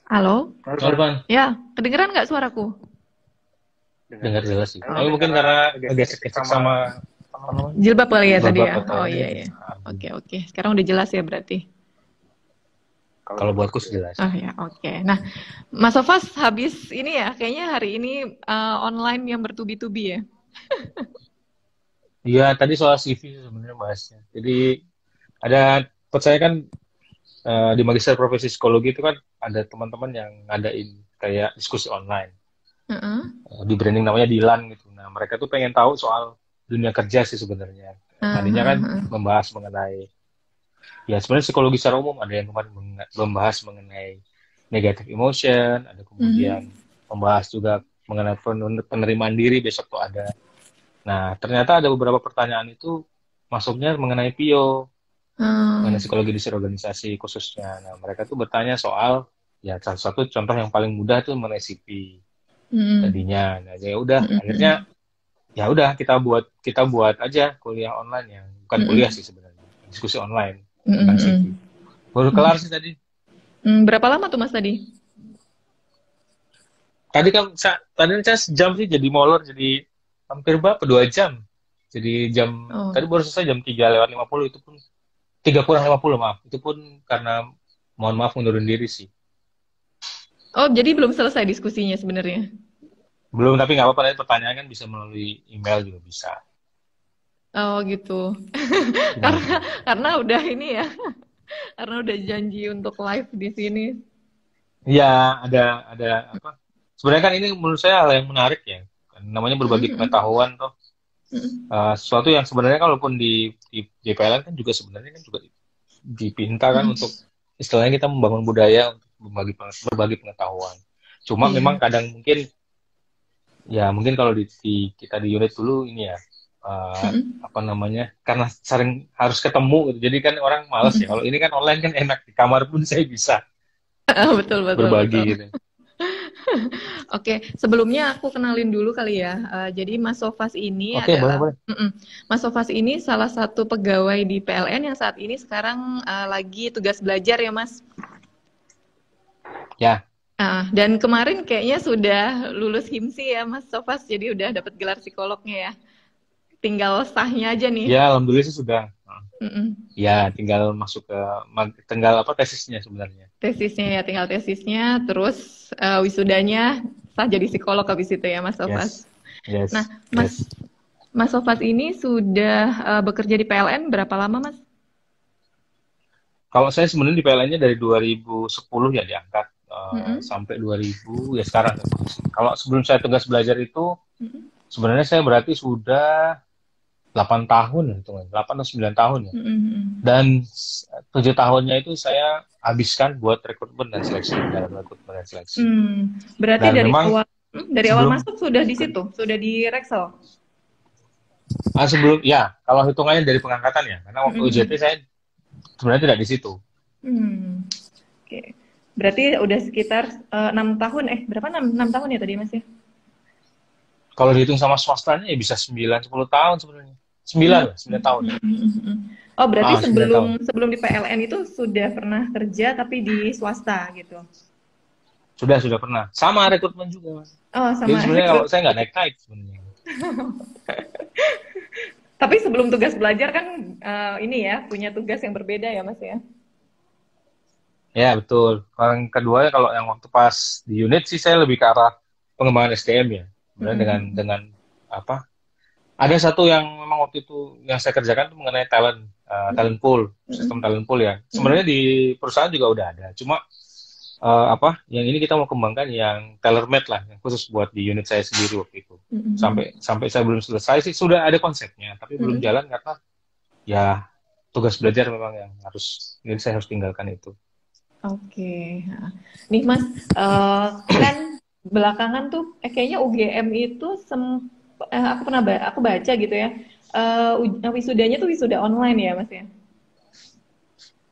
Halo? Halo, Bang. Ya, kedengeran nggak suaraku? Dengar jelas sih. Tapi mungkin karena gesek-gesek sama apa namanya? Jilbab kali ya tadi Jilbab ya? atau Oh iya, iya. Oke, oke. Sekarang udah jelas ya berarti. kalau buatku sih jelas. Oh ya, oke. Nah, Mas Sofas habis ini ya, kayaknya hari ini online yang bertubi-tubi ya? Iya, tadi soal CV sebenarnya bahasnya. Jadi ada percaya kan di Magister Profesi Psikologi itu kan ada teman-teman yang ngadain kayak diskusi online. Heeh. Di branding namanya Dilan gitu. Nah, mereka tuh pengen tahu soal dunia kerja sih sebenarnya. Tadinya kan membahas mengenai ya sebenarnya psikologi secara umum, ada yang kemarin membahas mengenai negative emotion, ada kemudian membahas juga mengenai penerimaan diri, besok tuh ada. Nah, ternyata ada beberapa pertanyaan itu masuknya mengenai PIO, mengenai psikologi di organisasi khususnya. Nah, mereka tuh bertanya soal ya salah satu contoh yang paling mudah tuh mengenai CP tadinya. Nah, ya udah akhirnya ya udah kita buat aja kuliah online yang bukan kuliah sih sebenarnya, diskusi online tentang CP. Baru kelar sih tadi. Berapa lama tuh Mas tadi? Tadi kan saya sejam sih jadi molor, jadi hampir berapa? 2 jam. Jadi Oh. tadi baru selesai jam 3:50, itu pun 3 kurang 50, maaf. Itu pun karena mohon maaf mundurin diri sih. Oh, jadi belum selesai diskusinya sebenarnya? Belum, tapi nggak apa-apa, nanti pertanyaan kan bisa melalui email juga bisa. Oh gitu. Karena Hmm. karena udah ini ya, karena udah janji untuk live di sini. Iya, ada apa? Sebenarnya kan ini menurut saya hal yang menarik ya. Namanya berbagi pengetahuan toh. Sesuatu yang sebenarnya kalaupun di PLN kan juga sebenarnya kan juga dipinta kan untuk istilahnya kita membangun budaya untuk berbagi pengetahuan. Cuma memang Iya. kadang mungkin ya mungkin kalau kita di unit dulu ini ya apa namanya, karena sering harus ketemu gitu. Jadi kan orang malas ya. Kalau ini kan online kan enak, di kamar pun saya bisa Betul, betul, berbagi betul. gitu. Oke, sebelumnya aku kenalin dulu kali ya. Jadi Mas Sofas ini Oke, boleh adalah, boleh. Mas Sofas ini salah satu pegawai di PLN yang saat ini sekarang lagi tugas belajar ya Mas. Ya. Dan kemarin kayaknya sudah lulus HIMSI ya Mas Sofas, jadi udah dapat gelar psikolognya ya. Tinggal sahnya aja nih. Ya, alhamdulillah sih sudah. Mm-mm. Ya, tinggal masuk ke tinggal apa tesisnya sebenarnya. Tesisnya ya, tinggal tesisnya, terus wisudanya sah jadi psikolog habis itu ya Mas Sofas. Yes. Nah, Yes. Mas Yes. Mas Sofas ini sudah bekerja di PLN berapa lama, Mas? Kalau saya sebenarnya di PLN-nya dari 2010 ya diangkat Mm-mm. sampai 2000 ya sekarang. Kalau sebelum saya tugas belajar itu Mm-mm. sebenarnya saya berarti sudah 8 tahun hitungan, 8 atau 9 tahun ya. Mm-mm. Dan 7 tahunnya itu saya habiskan buat rekrutmen dan seleksi, dalam rekrutmen dan seleksi. Berarti Dan memang dari awal sebelum masuk sudah di situ, sudah di Rexel. sebelum ya kalau hitungannya dari pengangkatan ya, karena waktu UJT Mm-mm. saya sebenarnya tidak di situ. Oke. Berarti udah sekitar 6 tahun, berapa? 6 tahun ya tadi Mas ya? Kalau dihitung sama swastanya ya bisa 9-10 tahun sebenarnya. 9 lah, 9 tahun. Oh, berarti 9 tahun. sebelum di PLN itu sudah pernah kerja tapi di swasta gitu. Sudah pernah. Sama rekrutmen juga, Mas. Oh, Jadi sama sebenarnya kalau saya nggak naik-naik sebenarnya. Tapi sebelum tugas belajar kan ini ya, punya tugas yang berbeda ya, Mas ya. Ya, betul. Yang kedua kalau yang waktu pas di unit sih saya lebih ke arah pengembangan SDM ya. Kemudian dengan apa? Ada satu yang memang waktu itu yang saya kerjakan itu mengenai talent pool, sistem talent pool ya. Sebenarnya di perusahaan juga udah ada. Cuma yang ini kita mau kembangkan yang tailor-made lah, yang khusus buat di unit saya sendiri waktu itu. Sampai saya belum selesai sih sudah ada konsepnya, tapi belum jalan karena ya tugas belajar memang yang jadi saya harus tinggalkan itu. Oke. Nih Mas, kan belakangan tuh kayaknya UGM itu aku baca gitu ya. Wisudanya tuh wisuda online ya, Mas ya?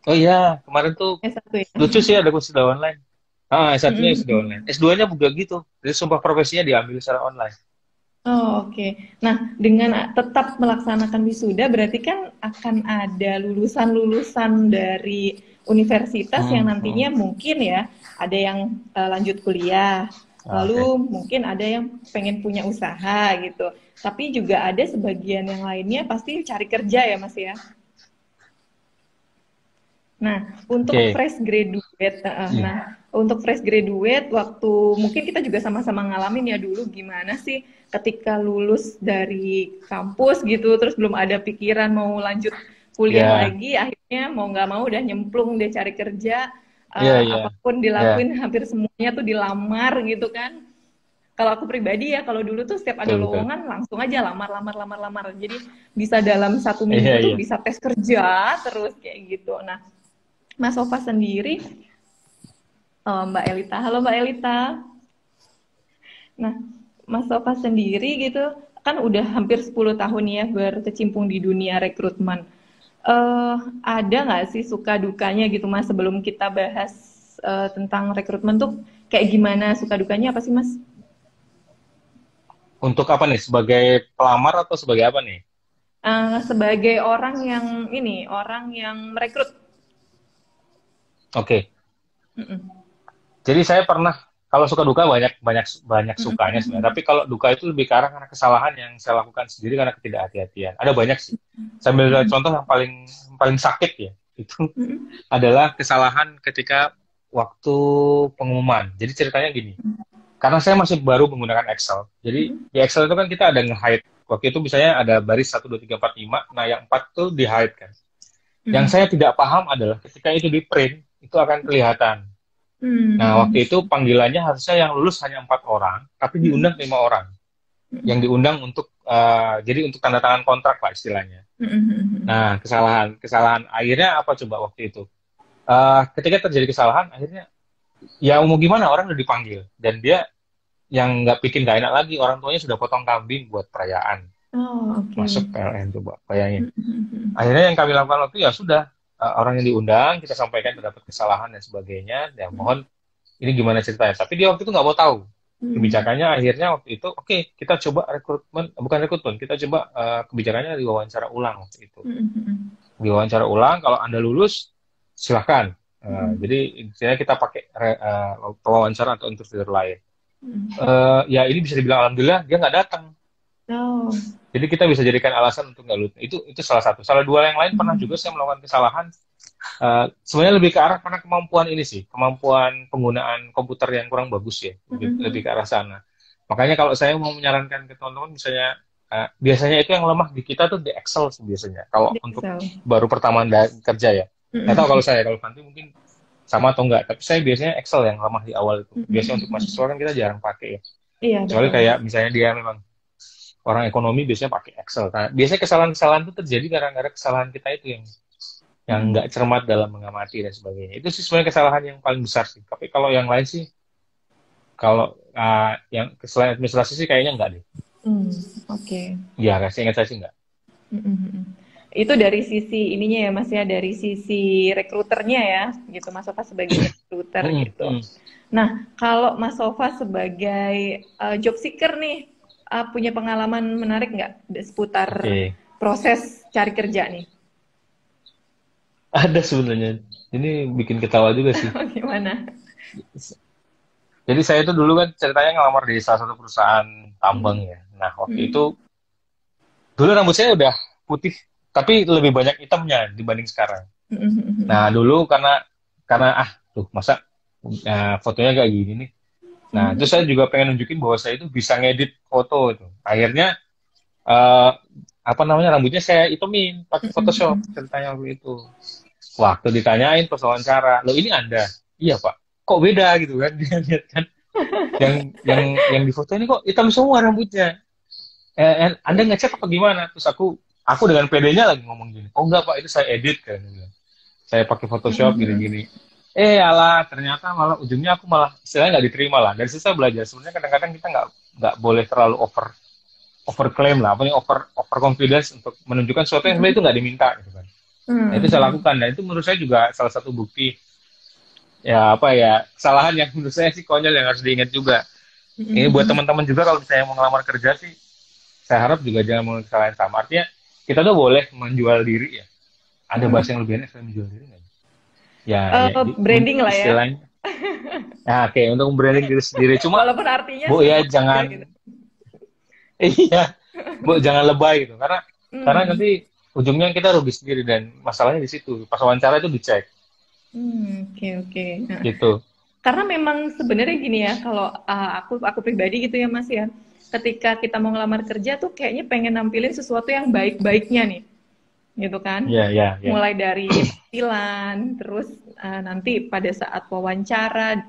Oh iya, kemarin tuh S1 ya. lucu sih ada wisuda online. S1-nya wisuda online. S2-nya juga gitu. Jadi sumpah profesinya diambil secara online. Oh, oke. Nah, dengan tetap melaksanakan wisuda berarti kan akan ada lulusan-lulusan dari universitas yang nantinya mungkin ya ada yang lanjut kuliah, lalu mungkin ada yang pengen punya usaha gitu. Tapi juga ada sebagian yang lainnya pasti cari kerja ya Mas ya. Nah, untuk fresh graduate, untuk fresh graduate waktu mungkin kita juga sama-sama ngalamin ya dulu gimana sih ketika lulus dari kampus gitu, terus belum ada pikiran mau lanjut kuliah lagi, akhirnya mau nggak mau udah nyemplung deh cari kerja, apapun dilakuin, hampir semuanya tuh dilamar gitu kan. Kalau aku pribadi ya, kalau dulu tuh setiap ada lowongan langsung aja lamar. Jadi bisa dalam 1 minggu tuh bisa tes kerja terus kayak gitu. Nah, Mas Sova sendiri, Mbak Elita, halo Mbak Elita. Nah, Mas Sova sendiri gitu, kan udah hampir 10 tahun ya berkecimpung di dunia rekrutmen. Ada nggak sih suka dukanya gitu Mas, sebelum kita bahas tentang rekrutmen tuh kayak gimana, suka dukanya apa sih Mas? Untuk apa nih? Sebagai pelamar atau sebagai apa nih? Sebagai orang yang merekrut. Oke. Jadi saya pernah, kalau suka duka banyak sukanya sebenarnya. Tapi kalau duka itu lebih ke arah karena kesalahan yang saya lakukan sendiri karena ketidakhati-hatian. Ada banyak sih. Sambil contoh yang paling sakit ya, itu adalah kesalahan ketika waktu pengumuman. Jadi ceritanya gini. Karena saya masih baru menggunakan Excel. Jadi di Excel itu kan kita ada nge-hide. Waktu itu misalnya ada baris 1, 2, 3, 4, 5. Nah yang 4 itu di-hide kan. Yang saya tidak paham adalah ketika itu di print, itu akan kelihatan. Nah, waktu itu panggilannya harusnya yang lulus hanya 4 orang, tapi diundang 5 orang. Yang diundang untuk, jadi untuk tanda tangan kontrak lah istilahnya. Nah, kesalahan akhirnya apa coba waktu itu? Ketika terjadi kesalahan, akhirnya, ya mau gimana, orang udah dipanggil. Dan dia yang nggak gak enak lagi, orang tuanya sudah potong kambing buat perayaan. Masuk PLN coba, bayangin. Akhirnya yang kami lakukan waktu ya sudah, orang yang diundang, kita sampaikan terdapat kesalahan dan sebagainya, ya mohon ini gimana ceritanya. Tapi dia waktu itu nggak mau tahu. Kebijakannya akhirnya waktu itu, oke, kita coba bukan rekrutmen, kita coba kebijakannya diwawancara ulang waktu itu. Diwawancara ulang, kalau Anda lulus, silahkan. Jadi istilahnya kita pakai wawancara atau interviewer lain. Ya ini bisa dibilang alhamdulillah dia nggak datang. Jadi kita bisa jadikan alasan untuk nggak lulus. Itu salah satu. Salah dua yang lain pernah juga saya melakukan kesalahan. Sebenarnya lebih ke arah karena kemampuan ini sih, kemampuan penggunaan komputer yang kurang bagus ya, lebih ke arah sana. Makanya kalau saya mau menyarankan ke teman-teman, misalnya biasanya itu yang lemah di kita tuh di Excel biasanya. Kalau untuk baru pertama kerja ya. Nggak tahu kalau Fanti mungkin sama atau enggak. Tapi saya biasanya Excel yang lemah di awal itu. Biasanya untuk mahasiswa kan kita jarang pakai ya. Kecuali kayak misalnya dia memang orang ekonomi biasanya pakai Excel. Nah, biasanya kesalahan-kesalahan itu terjadi gara-gara kesalahan kita itu yang nggak cermat dalam mengamati dan sebagainya. Itu sih sebenarnya kesalahan yang paling besar sih. Tapi kalau yang lain sih, kalau yang kesalahan administrasi sih kayaknya enggak deh. Oke. Ya, saya ingat saya sih enggak. Itu dari sisi ininya ya Mas ya, dari sisi rekruternya ya, gitu Mas Sova sebagai rekruter gitu. Nah, kalau Mas Sova sebagai job seeker nih, punya pengalaman menarik nggak seputar proses cari kerja nih? Ada sebenarnya. Ini bikin ketawa juga sih. Gimana? Jadi saya itu dulu kan ceritanya ngelamar di salah satu perusahaan tambang ya. Nah waktu itu dulu rambut saya udah putih, tapi lebih banyak hitamnya dibanding sekarang. Nah dulu karena masa fotonya kayak gini nih. Nah itu saya juga pengen nunjukin bahwa saya itu bisa ngedit foto itu. Akhirnya rambutnya saya hitamin pakai Photoshop ceritanya waktu itu. Waktu ditanyain pas wawancara, lo ini Anda? Iya Pak. Kok beda gitu kan? Dia lihat kan. Yang di foto ini kok hitam semua rambutnya. Anda ngecek apa gimana? Terus aku dengan pedenya lagi ngomong gini. Oh enggak Pak, itu saya edit kan. Saya pakai Photoshop gini-gini. Alah, ternyata malah ujungnya aku malah istilahnya nggak diterima lah. Dari situ saya belajar. Sebenarnya kadang-kadang kita nggak boleh terlalu over claim lah, over confidence untuk menunjukkan sesuatu yang sebenarnya itu nggak diminta gitu kan. Nah, itu saya lakukan dan itu menurut saya juga salah satu bukti kesalahan yang menurut saya sih konyol yang harus diingat juga. Ini buat teman-teman juga kalau misalnya mau ngelamar kerja sih, saya harap juga jangan mengalami kesalahan sama. Artinya kita tuh boleh menjual diri ya. Ada bahasa yang lebih enak selain menjual diri nggak? Branding lah ya. Nah, oke, untuk branding diri sendiri. Cuma, Walaupun artinya Bu ya sibuk juga jangan, gitu. iya, Bu jangan lebay gitu. Karena Hmm. nanti ujungnya kita rugi sendiri dan masalahnya di situ. Pas wawancara itu dicek, Oke, oke. Nah, gitu. karena memang sebenarnya gini ya, kalau aku pribadi gitu ya Mas ya, ketika kita mau ngelamar kerja tuh kayaknya pengen nampilin sesuatu yang baik-baiknya nih, gitu kan? Iya, iya, iya. Mulai dari penampilan, terus nanti pada saat wawancara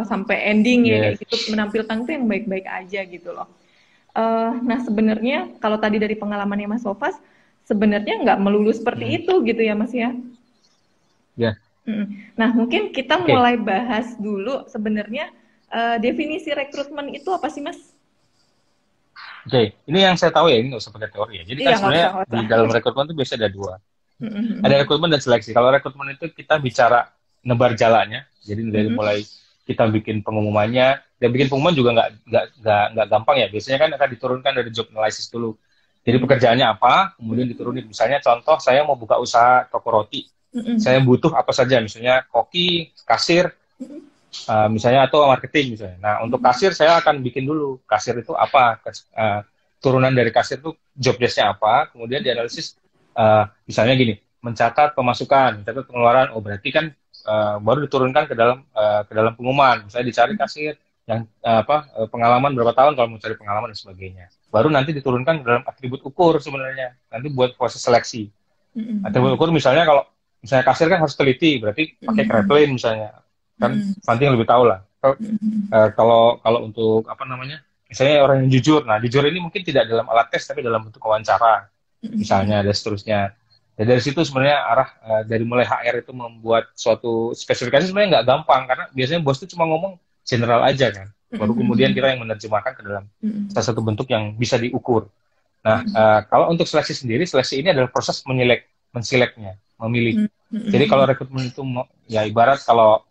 sampai ending ya kayak Yes. gitu menampilkan tuh yang baik-baik aja gitu loh. Nah sebenarnya kalau tadi dari pengalamannya Mas Sofas, sebenarnya nggak melulu Hmm. seperti itu gitu ya Mas ya. Ya, Nah, mungkin kita oke. mulai bahas dulu sebenarnya definisi rekrutmen itu apa sih, Mas? Oke, ini yang saya tahu ya, ini nggak usah pakai teori ya. Jadi kan Iya, nggak usah, sebenarnya nggak di usah. dalam rekrutmen itu biasanya ada dua. Ada Mm-mm. rekrutmen dan seleksi. Kalau rekrutmen itu kita bicara nebar jalannya, jadi dari Mm-mm. mulai kita bikin pengumumannya, dan bikin pengumuman juga nggak gampang ya. Biasanya kan akan diturunkan dari job analysis dulu. Jadi Mm-mm. pekerjaannya apa, kemudian diturunin. Misalnya contoh, saya mau buka usaha toko roti. Saya Mm-mm. butuh apa saja, misalnya koki, kasir, misalnya atau marketing misalnya. Nah, untuk kasir saya akan bikin dulu kasir itu apa, turunan dari kasir itu job desk-nya apa, kemudian dianalisis misalnya gini, mencatat pemasukan, mencatat pengeluaran, oh berarti kan baru diturunkan ke dalam pengumuman, misalnya dicari kasir yang pengalaman berapa tahun kalau mau cari pengalaman dan sebagainya. Baru nanti diturunkan ke dalam atribut ukur sebenarnya, nanti buat proses seleksi. Atribut Mm-mm. ukur misalnya kalau misalnya kasir kan harus teliti, berarti pakai Mm-mm. Kraplin misalnya, kan Mm-mm. nanti yang lebih tahu lah. Mm-mm. Kalau untuk apa namanya, misalnya orang yang jujur, nah jujur ini mungkin tidak dalam alat tes tapi dalam bentuk wawancara, Mm-mm. misalnya dan seterusnya. Dan dari situ sebenarnya arah dari mulai HR itu membuat suatu spesifikasi sebenarnya nggak gampang karena biasanya bos itu cuma ngomong general aja kan, baru kemudian kita Mm-mm. yang menerjemahkan ke dalam Mm-mm. salah satu bentuk yang bisa diukur. Nah, Mm-mm. kalau untuk seleksi sendiri, seleksi ini adalah proses menseleknya, memilih. Jadi kalau Mm-mm. rekrutmen itu ya ibarat kalau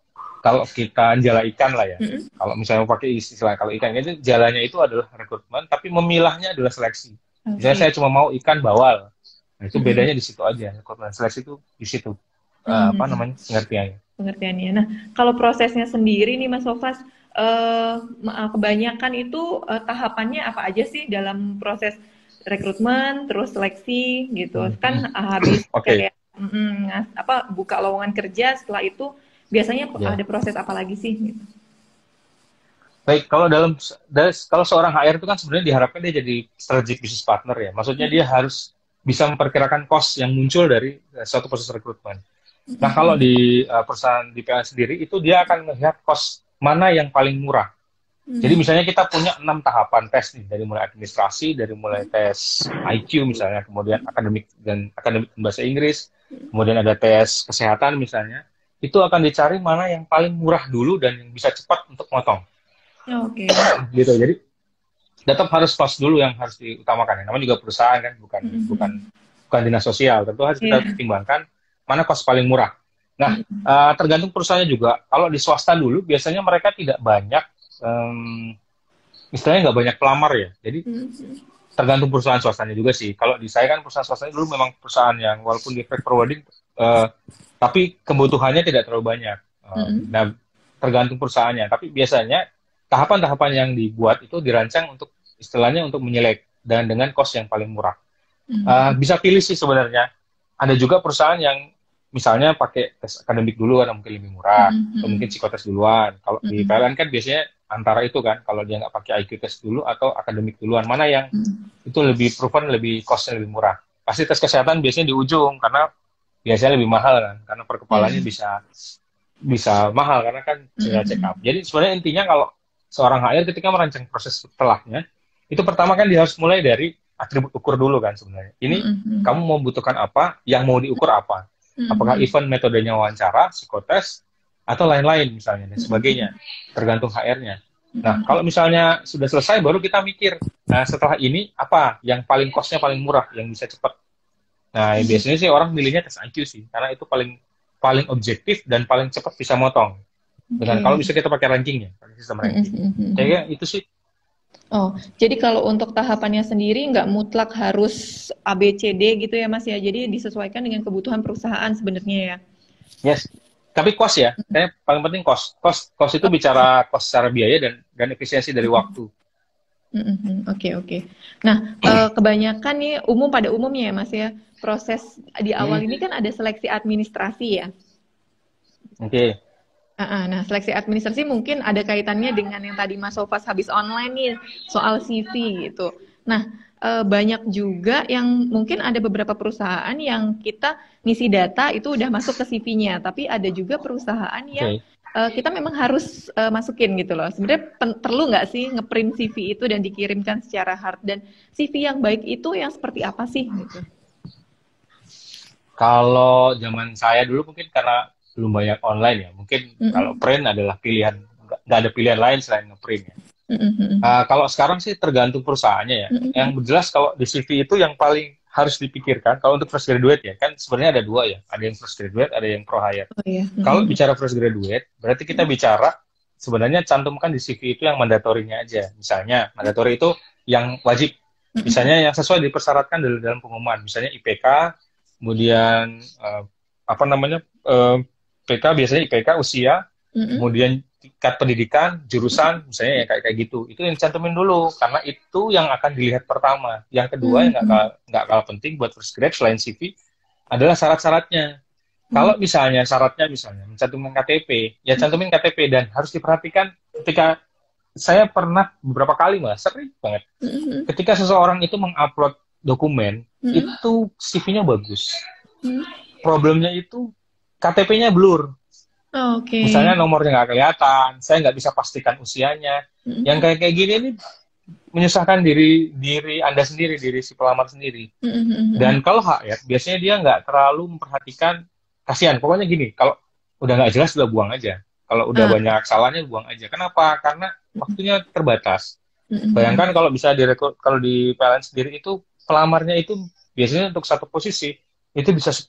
kalau kita jala ikan lah ya. Mm-mm. Kalau misalnya pakai istilah kalau ikan itu jalannya itu adalah rekrutmen, tapi memilahnya adalah seleksi. Misalnya Oke. saya cuma mau ikan bawal, nah itu Mm-mm. bedanya di situ aja. Rekrutmen seleksi itu di situ. Apa Mm. namanya pengertiannya? Pengertiannya. Nah, kalau prosesnya sendiri nih Mas Sofas, kebanyakan itu tahapannya apa aja sih dalam proses rekrutmen, terus seleksi gitu. Kan habis Oke, kayak buka lowongan kerja, setelah itu biasanya ya. ada proses apa lagi sih gitu. Baik, kalau seorang HR itu kan sebenarnya diharapkan dia jadi strategic business partner ya. Maksudnya dia harus bisa memperkirakan cost yang muncul dari suatu proses rekrutmen. Nah, kalau di perusahaan di PLN sendiri itu dia akan melihat cost mana yang paling murah. Jadi Hmm. misalnya kita punya 6 tahapan tes nih, dari mulai administrasi, dari mulai tes IQ misalnya, kemudian akademik bahasa Inggris, kemudian ada tes kesehatan misalnya, itu akan dicari mana yang paling murah dulu dan yang bisa cepat untuk motong, Oke. gitu. Jadi tetap harus cost dulu yang harus diutamakan. Ya. Namanya juga perusahaan kan, bukan bukan Mhm. bukan dinas sosial. Tentu harus kita Iya. pertimbangkan mana cost paling murah. Nah, Mhm. tergantung perusahaannya juga. Kalau di swasta dulu, biasanya mereka tidak banyak, um, istilahnya nggak banyak pelamar ya. Jadi Mhm. tergantung perusahaan swastanya juga sih. Kalau di saya kan perusahaan swastanya dulu memang perusahaan yang walaupun di freight forwarding, uh, tapi kebutuhannya tidak terlalu banyak. Mhm. Nah, tergantung perusahaannya. Tapi biasanya tahapan-tahapan yang dibuat itu dirancang untuk istilahnya untuk menyelek dan dengan cost yang paling murah. Mhm. Bisa pilih sih sebenarnya. Ada juga perusahaan yang misalnya pakai tes akademik dulu karena mungkin lebih murah, atau mungkin Mhm. psikotes duluan. Kalau di Mhm. PLN kan biasanya antara itu kan, kalau dia nggak pakai IQ tes dulu atau akademik duluan, mana yang Mhm. itu lebih proven, lebih costnya lebih murah. Pasti tes kesehatan biasanya di ujung karena biasanya lebih mahal kan, karena per Iya. kepalanya bisa bisa mahal karena kan check up. Mhm. Jadi sebenarnya intinya kalau seorang HR ketika merancang proses setelahnya, itu pertama kan dia harus mulai dari atribut ukur dulu kan sebenarnya. Ini Mhm. kamu membutuhkan apa, yang mau diukur apa. Apakah Mhm. event metodenya wawancara, psikotes, atau lain-lain misalnya dan sebagainya. Mhm. Tergantung HR-nya. Nah, Mhm. kalau misalnya sudah selesai baru kita mikir, nah setelah ini apa yang paling cost-nya paling murah, yang bisa cepat. Nah, biasanya sih orang milihnya tes IQ sih, karena itu paling paling objektif dan paling cepat bisa motong. Dengan kalau Oke. bisa kita pakai rankingnya, pakai sistem ranking. Mhm. Kayaknya Mhm. itu sih. Oh, jadi kalau untuk tahapannya sendiri nggak mutlak harus A, B, C, D gitu ya Mas ya. Jadi disesuaikan dengan kebutuhan perusahaan sebenarnya ya. Yes, Tapi cost ya, kayaknya paling penting cost. Cost itu bicara cost secara biaya dan efisiensi dari waktu. Oke, oke. Nah, kebanyakan nih pada umumnya ya Mas ya, proses di awal ini kan ada seleksi administrasi ya. Oke. Nah, seleksi administrasi mungkin ada kaitannya dengan yang tadi Mas Sofas habis online nih, soal CV gitu. Nah, banyak juga yang mungkin ada beberapa perusahaan yang kita ngisi data itu udah masuk ke CV-nya, tapi ada juga perusahaan yang kita memang harus masukin gitu loh. Sebenarnya perlu nggak sih ngeprint CV itu dan dikirimkan secara hard, dan CV yang baik itu yang seperti apa sih gitu? Kalau zaman saya dulu mungkin karena belum banyak online ya, mungkin kalau print adalah pilihan, nggak ada pilihan lain selain ngeprint ya. Kalau sekarang sih tergantung perusahaannya ya. Yang jelas kalau di CV itu yang paling harus dipikirkan, kalau untuk fresh graduate ya, kan sebenarnya ada dua ya, ada yang fresh graduate, ada yang pro hire. Kalau bicara fresh graduate, berarti kita bicara sebenarnya cantumkan di CV itu yang mandatorinya aja. Misalnya, mandatory itu yang wajib. Misalnya yang sesuai dipersyaratkan dalam pengumuman, misalnya IPK, kemudian PK biasanya IPK, usia, kemudian tingkat pendidikan, jurusan, misalnya ya kayak gitu. Itu yang cantumin dulu, karena itu yang akan dilihat pertama. Yang kedua yang nggak kalah penting buat first grade selain CV adalah syarat-syaratnya. Kalau misalnya syaratnya mencantumkan KTP, ya cantumin KTP, dan harus diperhatikan ketika saya pernah beberapa kali sering banget. Ketika seseorang itu mengupload dokumen, itu CV-nya bagus. Problemnya itu KTP-nya blur. Misalnya nomornya nggak kelihatan, saya nggak bisa pastikan usianya. Yang kayak gini ini menyusahkan diri Anda sendiri, diri si pelamar sendiri. Dan kalau HR, biasanya dia nggak terlalu memperhatikan, kasihan. Pokoknya gini, kalau udah nggak jelas, udah buang aja. Kalau udah banyak salahnya, buang aja. Kenapa? Karena waktunya terbatas. Bayangkan kalau bisa direkrut, kalau di PLN sendiri itu, pelamarnya itu biasanya untuk satu posisi, itu bisa 10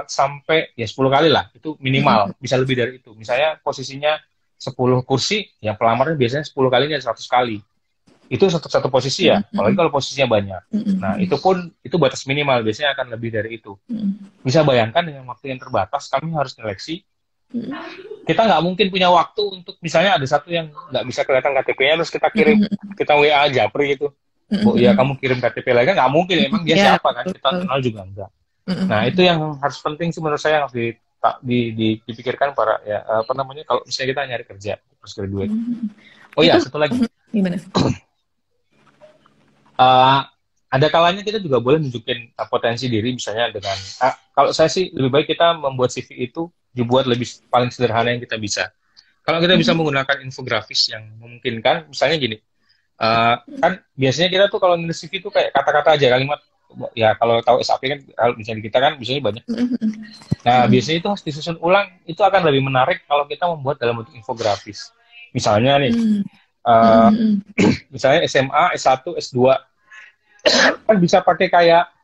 sampai ya 10 kali lah, itu minimal, bisa lebih dari itu. Misalnya posisinya 10 kursi, yang pelamarnya biasanya 10 kalinya 100 kali. Itu satu posisi ya, apalagi kalau posisinya banyak. Nah, itu batas minimal, biasanya akan lebih dari itu. Bisa bayangkan dengan waktu yang terbatas, kami harus seleksi. Kita nggak mungkin punya waktu untuk, misalnya ada satu yang nggak bisa kelihatan KTP-nya, terus kita kirim, kita WA Japri gitu. Bu, ya kamu kirim KTP lagi, nggak mungkin, emang dia siapa kan, kita kenal juga enggak. Nah, itu yang harus penting sih menurut saya, harus dipikirkan para kalau misalnya kita nyari kerja terus graduate. Oh iya, satu lagi. Gimana? Ada kalanya kita juga boleh nunjukin potensi diri, misalnya dengan kalau saya sih lebih baik kita membuat CV itu dibuat paling sederhana yang kita bisa. Kalau kita bisa menggunakan infografis yang memungkinkan, misalnya gini, kan biasanya kita tuh kalau nulis CV itu kayak kata-kata aja, kalimat. Ya kalau tahu SAP kan, kalau misalnya kita kan biasanya banyak. Nah, biasanya itu harus disusun ulang, itu akan lebih menarik kalau kita membuat dalam bentuk infografis. Misalnya nih, misalnya SMA, S1, S2, kan bisa pakai kayak,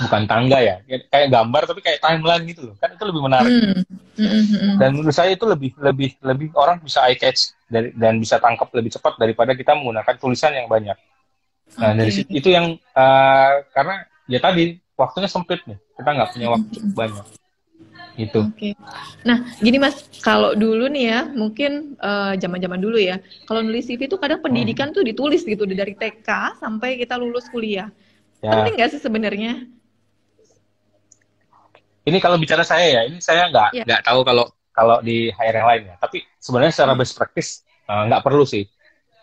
bukan tangga ya, kayak gambar tapi kayak timeline gitu loh, kan itu lebih menarik. Dan menurut saya itu lebih orang bisa eye catch dan bisa tangkap lebih cepat daripada kita menggunakan tulisan yang banyak. Nah, dari situ itu yang karena ya tadi waktunya sempit nih, kita nggak punya waktu cukup banyak. Itu. Nah, gini Mas, kalau dulu nih ya, mungkin zaman-zaman dulu ya, kalau nulis CV itu kadang pendidikan tuh ditulis gitu dari TK sampai kita lulus kuliah. Ya. Penting nggak sih sebenarnya? Ini kalau bicara saya ya, ini saya nggak tahu kalau di HR yang lain ya. Tapi sebenarnya secara best practice nggak perlu sih.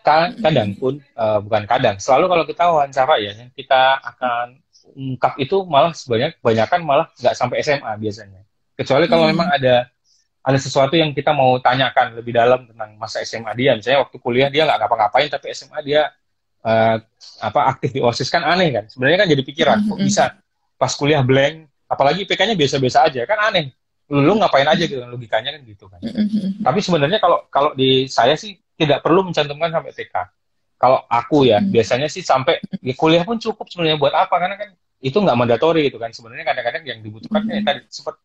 Kadang pun, bukan kadang, selalu kalau kita wawancara ya, yang kita akan ungkap itu malah kebanyakan malah nggak sampai SMA biasanya. Kecuali kalau memang ada sesuatu yang kita mau tanyakan lebih dalam tentang masa SMA dia. Misalnya waktu kuliah dia nggak ngapa-ngapain, tapi SMA dia aktif di OSIS, kan aneh kan. Sebenarnya kan jadi pikiran, kok bisa pas kuliah blank, apalagi IPK-nya biasa-biasa aja, kan aneh. Lu ngapain aja gitu, logikanya kan gitu kan. Tapi sebenarnya kalau di saya sih tidak perlu mencantumkan sampai TK. Kalau aku ya, biasanya sih sampai kuliah pun cukup sebenarnya. Buat apa? Karena kan itu nggak mandatori gitu kan. Sebenarnya kadang-kadang yang dibutuhkan tadi sempat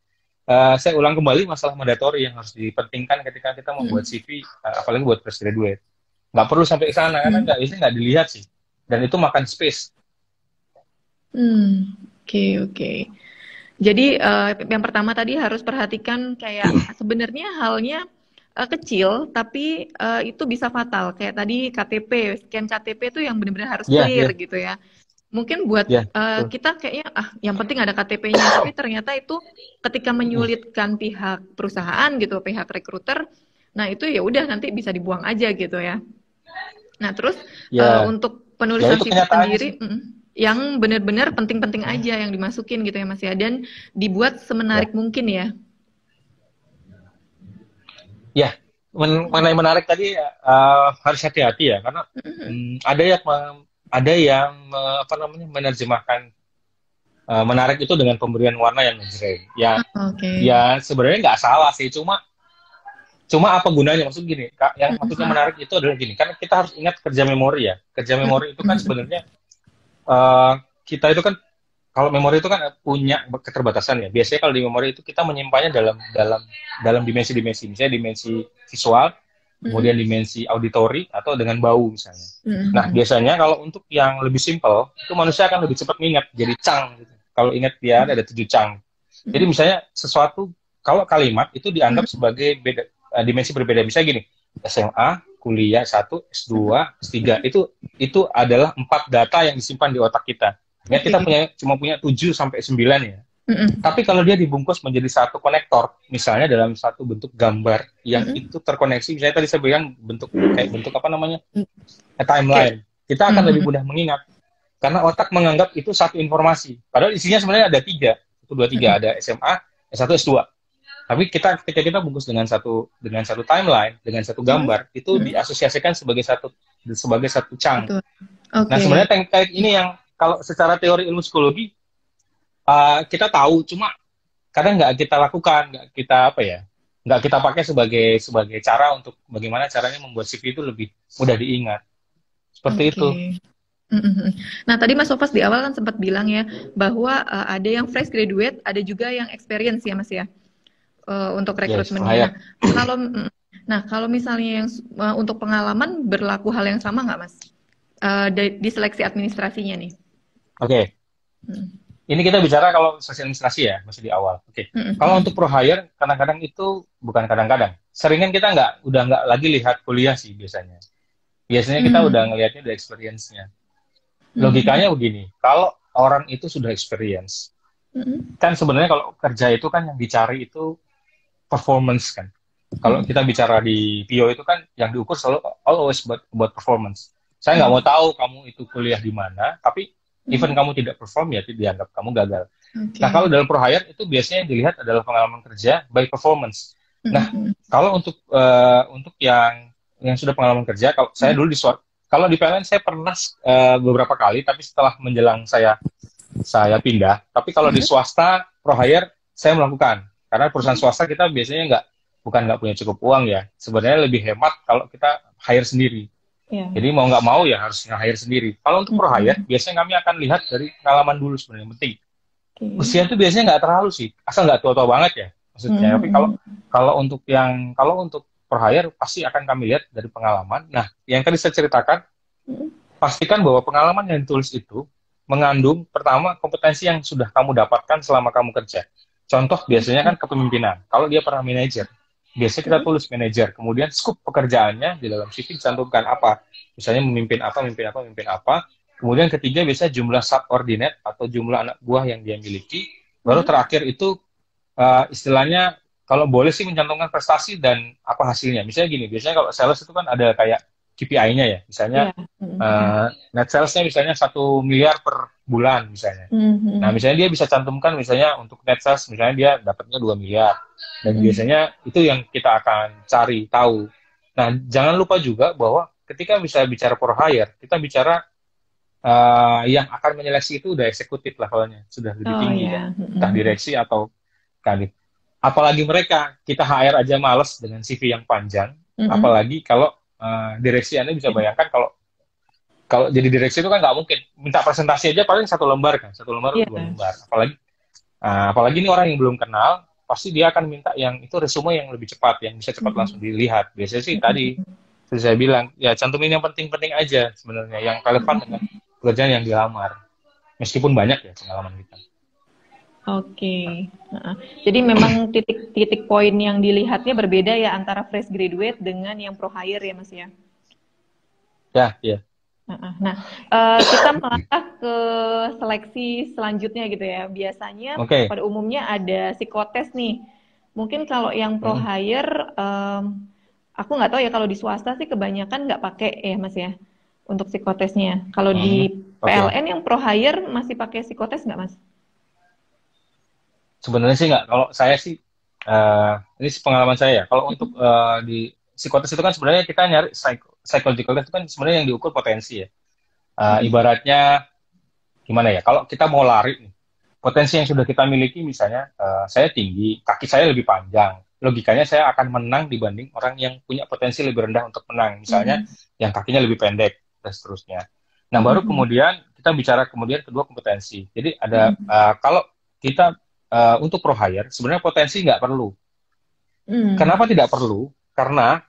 saya ulang kembali masalah mandatori yang harus dipentingkan ketika kita membuat CV, apalagi buat fresh graduate. Nggak perlu sampai ke sana, karena nggak dilihat sih. Dan itu makan space. Oke. Jadi yang pertama tadi harus perhatikan kayak sebenarnya halnya kecil tapi itu bisa fatal. Kayak tadi KTP, scan KTP itu yang benar-benar harus Iya, clear iya, gitu ya. Mungkin buat iya, betul. kita kayaknya yang penting ada KTP-nya, tapi ternyata itu ketika Mm. menyulitkan pihak perusahaan gitu, pihak rekruter, nah itu ya udah nanti bisa dibuang aja gitu ya. Nah, terus Ya, untuk ya penulisan itu CV kenyataannya sih. sendiri, yang benar-benar penting-penting Mm. aja yang dimasukin gitu ya Mas ya, dan dibuat Ya, semenarik mungkin ya. ya, mengenai menarik tadi harus hati-hati ya, karena ada yang apa namanya menerjemahkan menarik itu dengan pemberian warna yang ngejreng. Ya, Oke. ya sebenarnya nggak salah sih, cuma cuma apa gunanya? Maksud gini, yang maksudnya menarik itu adalah gini, kan kita harus ingat kerja memori ya. Kerja memori itu kan sebenarnya eh, kita itu kan kalau memori itu kan punya keterbatasan ya. Biasanya kalau di memori itu kita menyimpannya dalam dalam dalam dimensi-dimensi, misalnya dimensi visual, kemudian dimensi auditori atau dengan bau misalnya. Nah, biasanya kalau untuk yang lebih simpel, itu manusia akan lebih cepat mengingat, jadi cang gitu. Kalau ingat dia ada 7 cang. Jadi misalnya sesuatu, kalau kalimat itu dianggap sebagai dimensi berbeda. Misalnya gini, SMA, kuliah 1, S2, S3, itu adalah 4 data yang disimpan di otak kita. Ya, kita Oke. cuma punya 7 sampai 9 ya. Tapi kalau dia dibungkus menjadi satu konektor, misalnya dalam satu bentuk gambar yang itu terkoneksi, misalnya tadi saya bilang kayak bentuk apa namanya, Oke. timeline, kita akan lebih mudah mengingat karena otak menganggap itu satu informasi. Padahal isinya sebenarnya ada 3, 1, 2, 3, ada SMA, S1, S2. Tapi ketika kita bungkus dengan satu timeline, dengan satu gambar, itu diasosiasikan sebagai satu chunk. Betul. Nah, Oke. sebenarnya kayak ini yang kalau secara teori ilmu psikologi kita tahu, cuma kadang nggak kita lakukan, nggak kita apa ya, nggak kita pakai sebagai cara untuk bagaimana caranya membuat CV itu lebih mudah diingat. Seperti itu. Oke. Nah, tadi Mas Sofas di awal kan sempat bilang ya bahwa ada yang fresh graduate, ada juga yang experience ya Mas ya, untuk Yes, rekrutmennya. Nah, bahaya. kalau kalau misalnya yang untuk pengalaman berlaku hal yang sama nggak Mas? Di seleksi administrasinya nih. Oke. Okay. Ini kita bicara kalau seleksi administrasi ya, masih di awal. Oke. Okay. Kalau untuk pro hire, kadang-kadang itu bukan kadang-kadang. Seringan kita udah nggak lagi lihat kuliah sih biasanya. Biasanya kita udah ngelihatnya dari experience-nya. Logikanya begini, kalau orang itu sudah experience, kan sebenarnya kalau kerja itu kan yang dicari itu performance kan. Kalau kita bicara di PO itu kan yang diukur selalu always buat performance. Saya nggak mau tahu kamu itu kuliah di mana, tapi even kamu tidak perform ya dianggap kamu gagal. Okay. Nah, kalau dalam pro hire itu biasanya yang dilihat adalah pengalaman kerja by performance. Nah, kalau untuk yang sudah pengalaman kerja, kalau saya dulu kalau di PLN saya pernah beberapa kali, tapi setelah menjelang saya pindah. Tapi kalau di swasta pro hire saya melakukan, karena perusahaan swasta kita biasanya bukan nggak punya cukup uang ya. Sebenarnya lebih hemat kalau kita hire sendiri. Yeah. Jadi mau nggak mau ya harus nge-hire sendiri. Kalau untuk pro hire, biasanya kami akan lihat dari pengalaman dulu sebenarnya penting. Usia itu biasanya nggak terlalu sih, asal nggak tua-tua banget ya maksudnya. Tapi kalau untuk pro hire pasti akan kami lihat dari pengalaman. Nah, yang tadi saya ceritakan, pastikan bahwa pengalaman yang ditulis itu mengandung pertama kompetensi yang sudah kamu dapatkan selama kamu kerja. Contoh biasanya kan kepemimpinan. Kalau dia pernah manajer, biasanya kita tulis manajer. Kemudian scope pekerjaannya di dalam CV dicantumkan apa. Misalnya memimpin apa. Kemudian ketiga biasanya jumlah subordinate atau jumlah anak buah yang dia miliki. Baru terakhir itu istilahnya kalau boleh sih mencantumkan prestasi dan apa hasilnya. Misalnya gini, biasanya kalau sales itu kan ada kayak KPI-nya ya. Misalnya net sales-nya misalnya 1 miliar per bulan misalnya. Nah, misalnya dia bisa cantumkan misalnya untuk net sales misalnya dia dapatnya 2 miliar. Dan biasanya itu yang kita akan cari tahu. Nah, jangan lupa juga bahwa ketika bisa bicara for hire, kita bicara yang akan menyeleksi itu udah eksekutif levelnya, sudah lebih tinggi kan. Entah direksi atau kadit. Apalagi mereka, kita HR aja males dengan CV yang panjang, apalagi kalau direksi. Anda bisa bayangkan kalau jadi direksi itu kan nggak mungkin minta presentasi aja paling 1 lembar kan, 1 lembar 2 lembar. Apalagi ini orang yang belum kenal, pasti dia akan minta yang itu resume yang lebih cepat, yang bisa cepat langsung dilihat. Biasanya sih tadi saya bilang ya cantumin yang penting-penting aja sebenarnya, yang relevan dengan pekerjaan yang dilamar. Meskipun banyak ya pengalaman kita. Oke. Heeh. Jadi memang titik-titik poin yang dilihatnya berbeda ya antara fresh graduate dengan yang pro hire ya Mas ya. Ya, ya. Nah, kita melangkah ke seleksi selanjutnya gitu ya. Biasanya Oke. pada umumnya ada psikotes nih. Mungkin kalau yang pro Hmm. hire, aku nggak tahu ya kalau di swasta sih kebanyakan nggak pakai ya Mas ya untuk psikotesnya. Kalau Hmm. di Oke. PLN yang pro hire masih pakai psikotes nggak Mas? Sebenarnya sih nggak. Kalau saya sih, ini pengalaman saya ya. Kalau untuk di psikotes itu kan sebenarnya kita nyari psychological test itu kan sebenarnya yang diukur potensi ya. Ibaratnya gimana ya? Kalau kita mau lari nih, potensi yang sudah kita miliki misalnya, saya tinggi, kaki saya lebih panjang. Logikanya saya akan menang dibanding orang yang punya potensi lebih rendah untuk menang. Misalnya yang kakinya lebih pendek dan seterusnya. Nah, baru kemudian kita bicara kemudian kedua kompetensi. Jadi ada kalau kita untuk pro hire sebenarnya potensi nggak perlu. Kenapa tidak perlu? Karena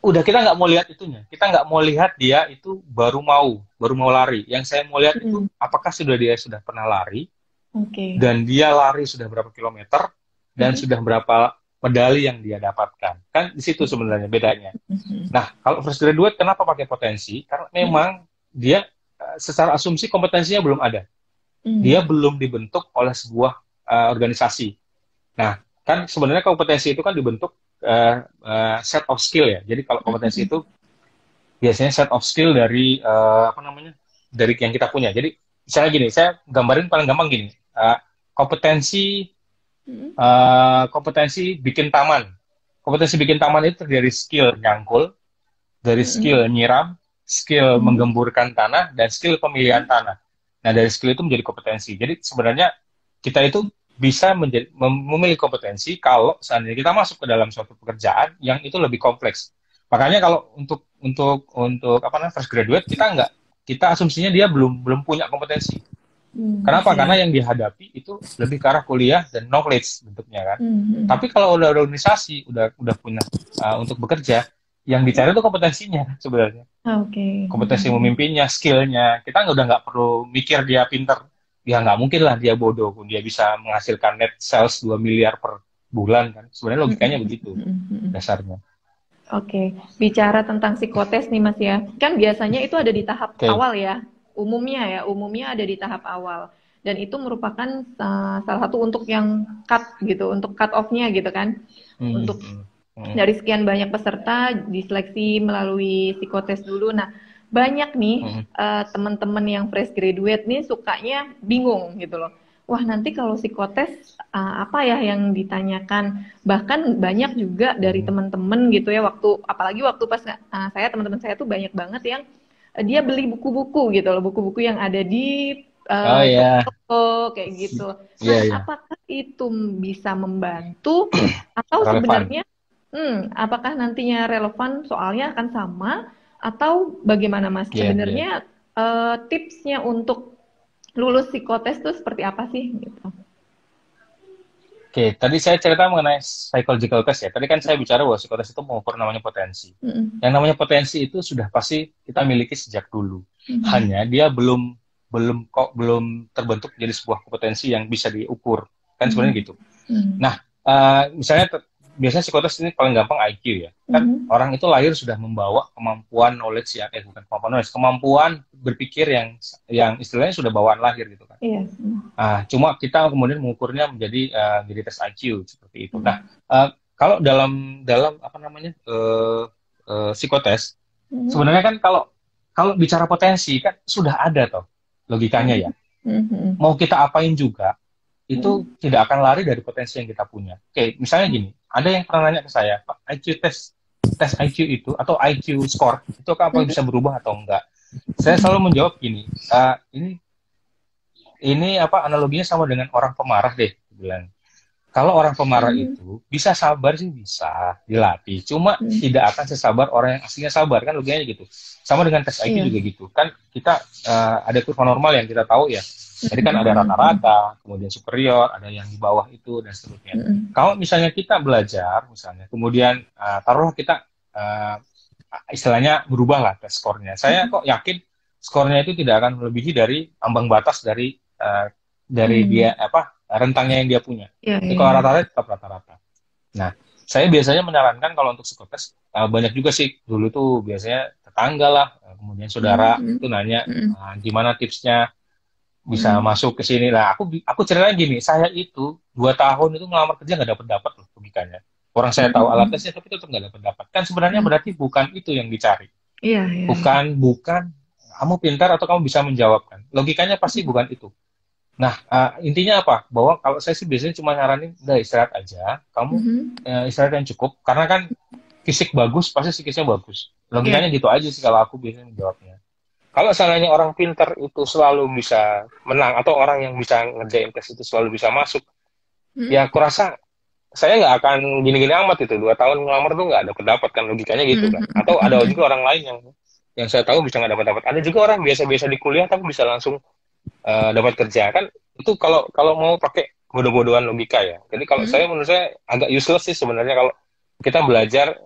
udah kita nggak mau lihat itunya. Kita nggak mau lihat dia itu baru mau lari. Yang saya mau lihat itu apakah dia sudah pernah lari dan dia lari sudah berapa kilometer dan sudah berapa medali yang dia dapatkan. Kan di situ sebenarnya bedanya. Nah, kalau fresh graduate kenapa pakai potensi? Karena memang dia secara asumsi kompetensinya belum ada. Dia belum dibentuk oleh sebuah organisasi. Nah, kan sebenarnya kompetensi itu kan dibentuk set of skill ya. Jadi kalau kompetensi itu biasanya set of skill dari apa namanya, dari yang kita punya. Jadi misalnya gini, saya gambarin paling gampang gini, kompetensi kompetensi bikin taman. Kompetensi bikin taman itu dari skill nyangkul, dari skill nyiram, skill menggemburkan tanah, dan skill pemilihan tanah. Nah, dari skill itu menjadi kompetensi. Jadi sebenarnya kita itu bisa memilih kompetensi kalau seandainya kita masuk ke dalam suatu pekerjaan yang itu lebih kompleks. Makanya kalau untuk apa namanya fresh graduate kita asumsinya dia belum punya kompetensi. Kenapa? Karena yang dihadapi itu lebih ke arah kuliah dan knowledge bentuknya kan. Tapi kalau udah organisasi, udah punya untuk bekerja, yang dicari itu kompetensinya sebenarnya. Kompetensi memimpinnya, skillnya. Kita udah nggak perlu mikir dia pinter. Ya nggak mungkin lah dia bodoh pun dia bisa menghasilkan net sales 2 miliar per bulan kan. Sebenarnya logikanya begitu dasarnya. Oke, bicara tentang psikotes nih Mas ya. Kan biasanya itu ada di tahap awal ya. Umumnya ada di tahap awal. Dan itu merupakan salah satu untuk yang cut gitu, untuk cut off-nya gitu kan. Untuk dari sekian banyak peserta diseleksi melalui psikotes dulu. Nah, banyak nih teman-teman yang fresh graduate nih sukanya bingung gitu loh. Wah, nanti kalau psikotes apa ya yang ditanyakan? Bahkan banyak juga dari teman-teman gitu ya, apalagi waktu pas teman-teman saya tuh banyak banget yang dia beli buku-buku gitu loh, buku-buku yang ada di toko kayak gitu. Nah, apakah itu bisa membantu atau sebenarnya apakah nantinya relevan soalnya akan sama atau bagaimana Mas? Sebenarnya tipsnya untuk lulus psikotes itu seperti apa sih gitu? Oke, tadi saya cerita mengenai psychological test ya. Tadi kan saya bicara bahwa psikotes itu mengukur namanya potensi. Yang namanya potensi itu sudah pasti kita miliki sejak dulu. Hanya dia belum terbentuk jadi sebuah kompetensi yang bisa diukur. Kan sebenarnya gitu. Nah, misalnya biasanya psikotes ini paling gampang IQ ya. Kan orang itu lahir sudah membawa kemampuan knowledge ya, bukan kemampuan knowledge, kemampuan berpikir yang istilahnya sudah bawaan lahir gitu kan. Cuma kita kemudian mengukurnya menjadi tes IQ seperti itu. Nah, kalau dalam apa namanya psikotes, sebenarnya kan kalau bicara potensi kan sudah ada toh logikanya ya. Mau kita apain juga itu tidak akan lari dari potensi yang kita punya. Oke, misalnya gini, ada yang pernah nanya ke saya, Pak, IQ tes IQ itu atau IQ score itu apa bisa berubah atau enggak? Saya selalu menjawab gini, ini apa analoginya sama dengan orang pemarah deh, bilang. Kalau orang pemarah itu bisa sabar sih bisa dilatih, cuma tidak akan sesabar orang yang aslinya sabar kan logikanya gitu. Sama dengan tes IQ juga gitu. Kan kita ada kurva normal yang kita tahu ya. Jadi kan ada rata-rata, kemudian superior, ada yang di bawah itu dan seterusnya. Kalau misalnya kita belajar, misalnya, kemudian taruhlah kita istilahnya berubah lah tes skornya. Saya kok yakin skornya itu tidak akan melebihi dari ambang batas dari dari dia apa rentangnya yang dia punya. Iya, Jadi iya, kalau iya. rata-rata tetap rata-rata. Nah, saya biasanya menyarankan kalau untuk psikotes banyak juga sih dulu tuh biasanya tetangga lah, kemudian saudara Mhm, itu nanya mhm, gimana tipsnya bisa mhm, masuk ke sini lah. Aku ceritanya gini, saya itu 2 tahun itu ngelamar kerja nggak dapat dapat loh logikanya. Orang saya tahu alat mhm, tesnya tapi tetap nggak dapat dapat. Kan sebenarnya mhm. berarti bukan itu yang dicari. Iya, iya, iya. Bukan kamu pintar atau kamu bisa menjawabkan. Logikanya pasti Mhm, bukan itu. Nah, intinya apa? Bahwa kalau saya sih biasanya cuma nyaranin, udah istirahat aja. Kamu mhm. istirahat yang cukup. Karena kan fisik bagus, pasti psikisnya bagus. Iya. Logikanya gitu aja sih kalau aku biasanya menjawabnya. Kalau seandainya orang pintar itu selalu bisa menang, atau orang yang bisa ngerjain tes itu selalu bisa masuk, Mhm, ya aku rasa saya nggak akan gini-gini amat itu. 2 tahun ngelamar tuh nggak ada pendapat kan, logikanya gitu mhm, kan. mhm, Atau ada mhm, juga orang lain yang saya tahu bisa nggak dapat dapat. Ada juga orang biasa-biasa di kuliah tapi bisa langsung dapat kerja kan. Itu kalau kalau mau pakai bodoh-bodohan logika ya. Jadi kalau mhm, menurut saya agak useless sih sebenarnya kalau kita belajar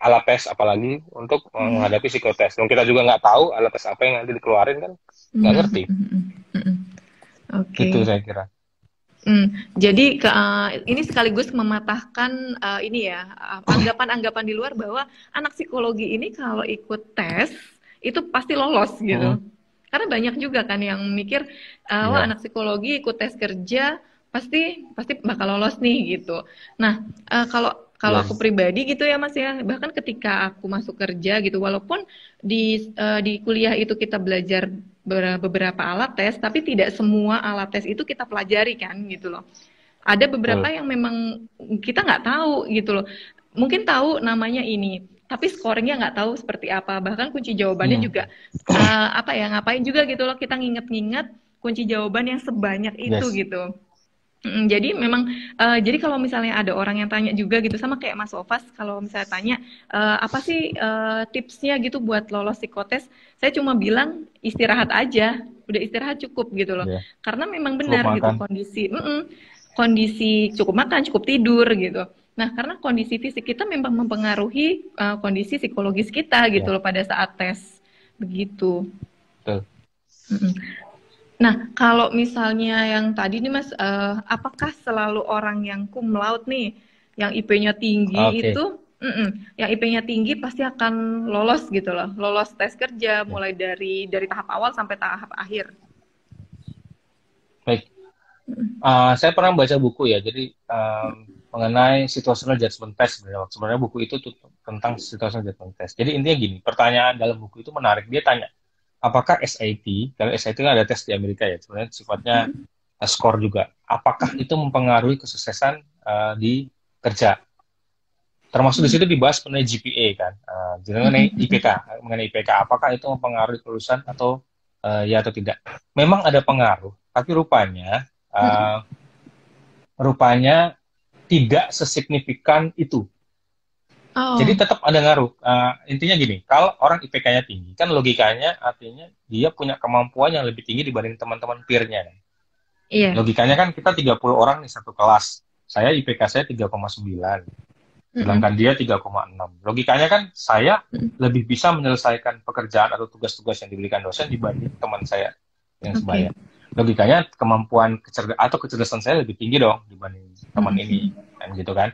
alat tes apalagi untuk mhm, menghadapi psikotes. Dan kita juga nggak tahu alat tes apa yang nanti dikeluarin kan nggak mhm, ngerti. mhm, mhm. Oke. Gitu saya kira. Jadi ini sekaligus mematahkan ini ya anggapan-anggapan di luar bahwa anak psikologi ini kalau ikut tes itu pasti lolos Mm-mm. gitu. Karena banyak juga kan yang mikir wah Iya, anak psikologi ikut tes kerja pasti pasti bakal lolos nih gitu. Nah kalau kalau aku yes. pribadi gitu ya Mas ya, bahkan ketika aku masuk kerja gitu, walaupun di kuliah itu kita belajar beberapa alat tes, tapi tidak semua alat tes itu kita pelajari kan gitu loh. Ada beberapa Betul. yang memang kita nggak tahu gitu loh. Mungkin tahu namanya ini, tapi scoringnya nggak tahu seperti apa. Bahkan kunci jawabannya Hmm. juga apa ya ngapain juga gitu loh kita nginget-nginget kunci jawaban yang sebanyak itu Yes. gitu. Jadi memang jadi kalau misalnya ada orang yang tanya juga gitu sama kayak Mas Sofas kalau misalnya tanya apa sih tipsnya gitu buat lolos psikotes, saya cuma bilang istirahat aja, udah istirahat cukup gitu loh. Ya. Karena memang Cukup benar gitu makan. kondisi cukup makan, cukup tidur gitu. Nah, karena kondisi fisik kita memang mempengaruhi kondisi psikologis kita gitu Ya, loh pada saat tes begitu. betul. Mm-mm. Nah, kalau misalnya yang tadi nih Mas, apakah selalu orang yang cum laude nih, yang IP-nya tinggi Oke. itu, yang IP-nya tinggi pasti akan lolos gitu loh, lolos tes kerja Ya. mulai dari tahap awal sampai tahap akhir. Baik. Mm, Saya pernah baca buku ya, jadi mengenai situational judgment test sebenarnya. Sebenarnya buku itu tentang situational judgment test. Jadi intinya gini, pertanyaan dalam buku itu menarik. Dia tanya, apakah SAT, kalau SAT kan ada tes di Amerika ya, sebenarnya sifatnya skor juga. Apakah itu mempengaruhi kesuksesan di kerja? Termasuk di situ dibahas mengenai GPA kan, jadi mengenai IPK, mengenai IPK. Apakah itu mempengaruhi kelulusan atau ya atau tidak? Memang ada pengaruh, tapi rupanya tidak sesignifikan itu. Jadi Oh, tetap ada ngaruh. Intinya gini, kalau orang IPK-nya tinggi, kan logikanya artinya dia punya kemampuan yang lebih tinggi dibanding teman-teman peer-nya. Kan? iya. Logikanya kan kita 30 orang nih satu kelas. Saya IPK saya 3,9, sedangkan Mm-mm. dia 3,6. Logikanya kan saya lebih bisa menyelesaikan pekerjaan atau tugas-tugas yang diberikan dosen dibanding teman saya yang Oke. sebaya. Logikanya kemampuan atau kecerdasan saya lebih tinggi dong dibanding teman ini, Mm-mm. kan gitu kan.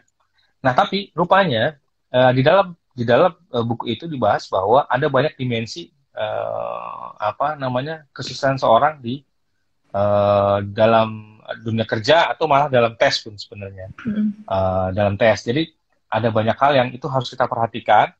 Nah, tapi rupanya di dalam buku itu dibahas bahwa ada banyak dimensi apa namanya kesuksesan seorang di dalam dunia kerja atau malah dalam tes pun sebenarnya. Mm-mm. Dalam tes. Jadi ada banyak hal yang itu harus kita perhatikan,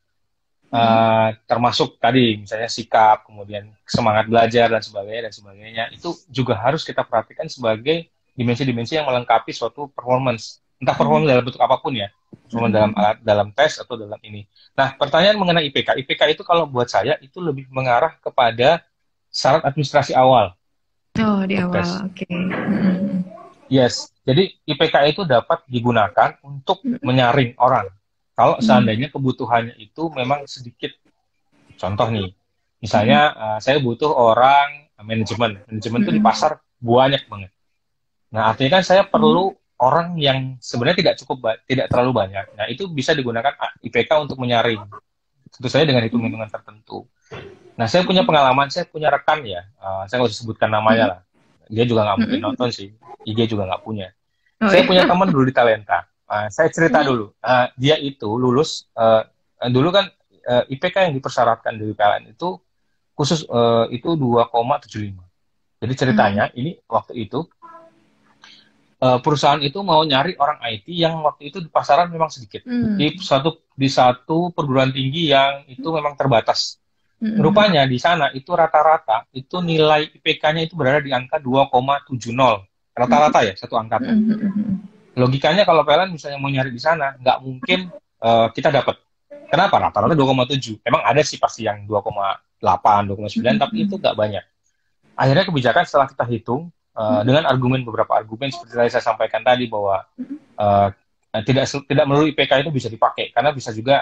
Mm-mm. termasuk tadi misalnya sikap, kemudian semangat belajar dan sebagainya. Itu juga harus kita perhatikan sebagai dimensi-dimensi yang melengkapi suatu performance. Entah performance dalam bentuk apapun ya, cuma dalam Mm-mm. dalam tes atau dalam ini. Nah, pertanyaan mengenai IPK. IPK itu kalau buat saya itu lebih mengarah kepada syarat administrasi awal Oh, di untuk awal. tes. Oke. Mm-mm. Yes, jadi IPK itu dapat digunakan untuk Mm-mm. menyaring orang. Kalau Mm-mm. seandainya kebutuhannya itu memang sedikit. Contoh nih, misalnya Mm-mm. saya butuh orang manajemen. Manajemen itu di Mm-mm. pasar banyak banget. Nah, artinya kan saya Mm-mm. perlu orang yang sebenarnya tidak cukup, tidak terlalu banyak. Nah, itu bisa digunakan IPK untuk menyaring. Tentu saja dengan Mm-mm. hitung-hitungan tertentu. Nah, saya punya pengalaman, saya punya rekan ya, saya nggak usah sebutkan namanya Mm-mm. lah. dia juga nggak mungkin nonton sih, IG juga nggak punya. Oh, Saya iya. punya teman dulu di Talenta. Saya cerita dulu. Dia itu lulus dulu kan IPK yang dipersyaratkan dari PLN itu khusus itu 2,75. Jadi ceritanya ini waktu itu perusahaan itu mau nyari orang IT yang waktu itu di pasaran memang sedikit. Di satu perguruan tinggi yang itu memang terbatas. Rupanya di sana itu rata-rata itu nilai IPK-nya itu berada di angka 2,70. Rata-rata ya, satu angkatan. Logikanya kalau PLN misalnya mau nyari di sana, nggak mungkin kita dapat. Kenapa? Rata-rata 2,7. Emang ada sih pasti yang 2,8, 2,9, tapi itu nggak banyak. Akhirnya kebijakan setelah kita hitung, dengan beberapa argumen seperti saya sampaikan tadi bahwa tidak melulu IPK itu bisa dipakai, karena bisa juga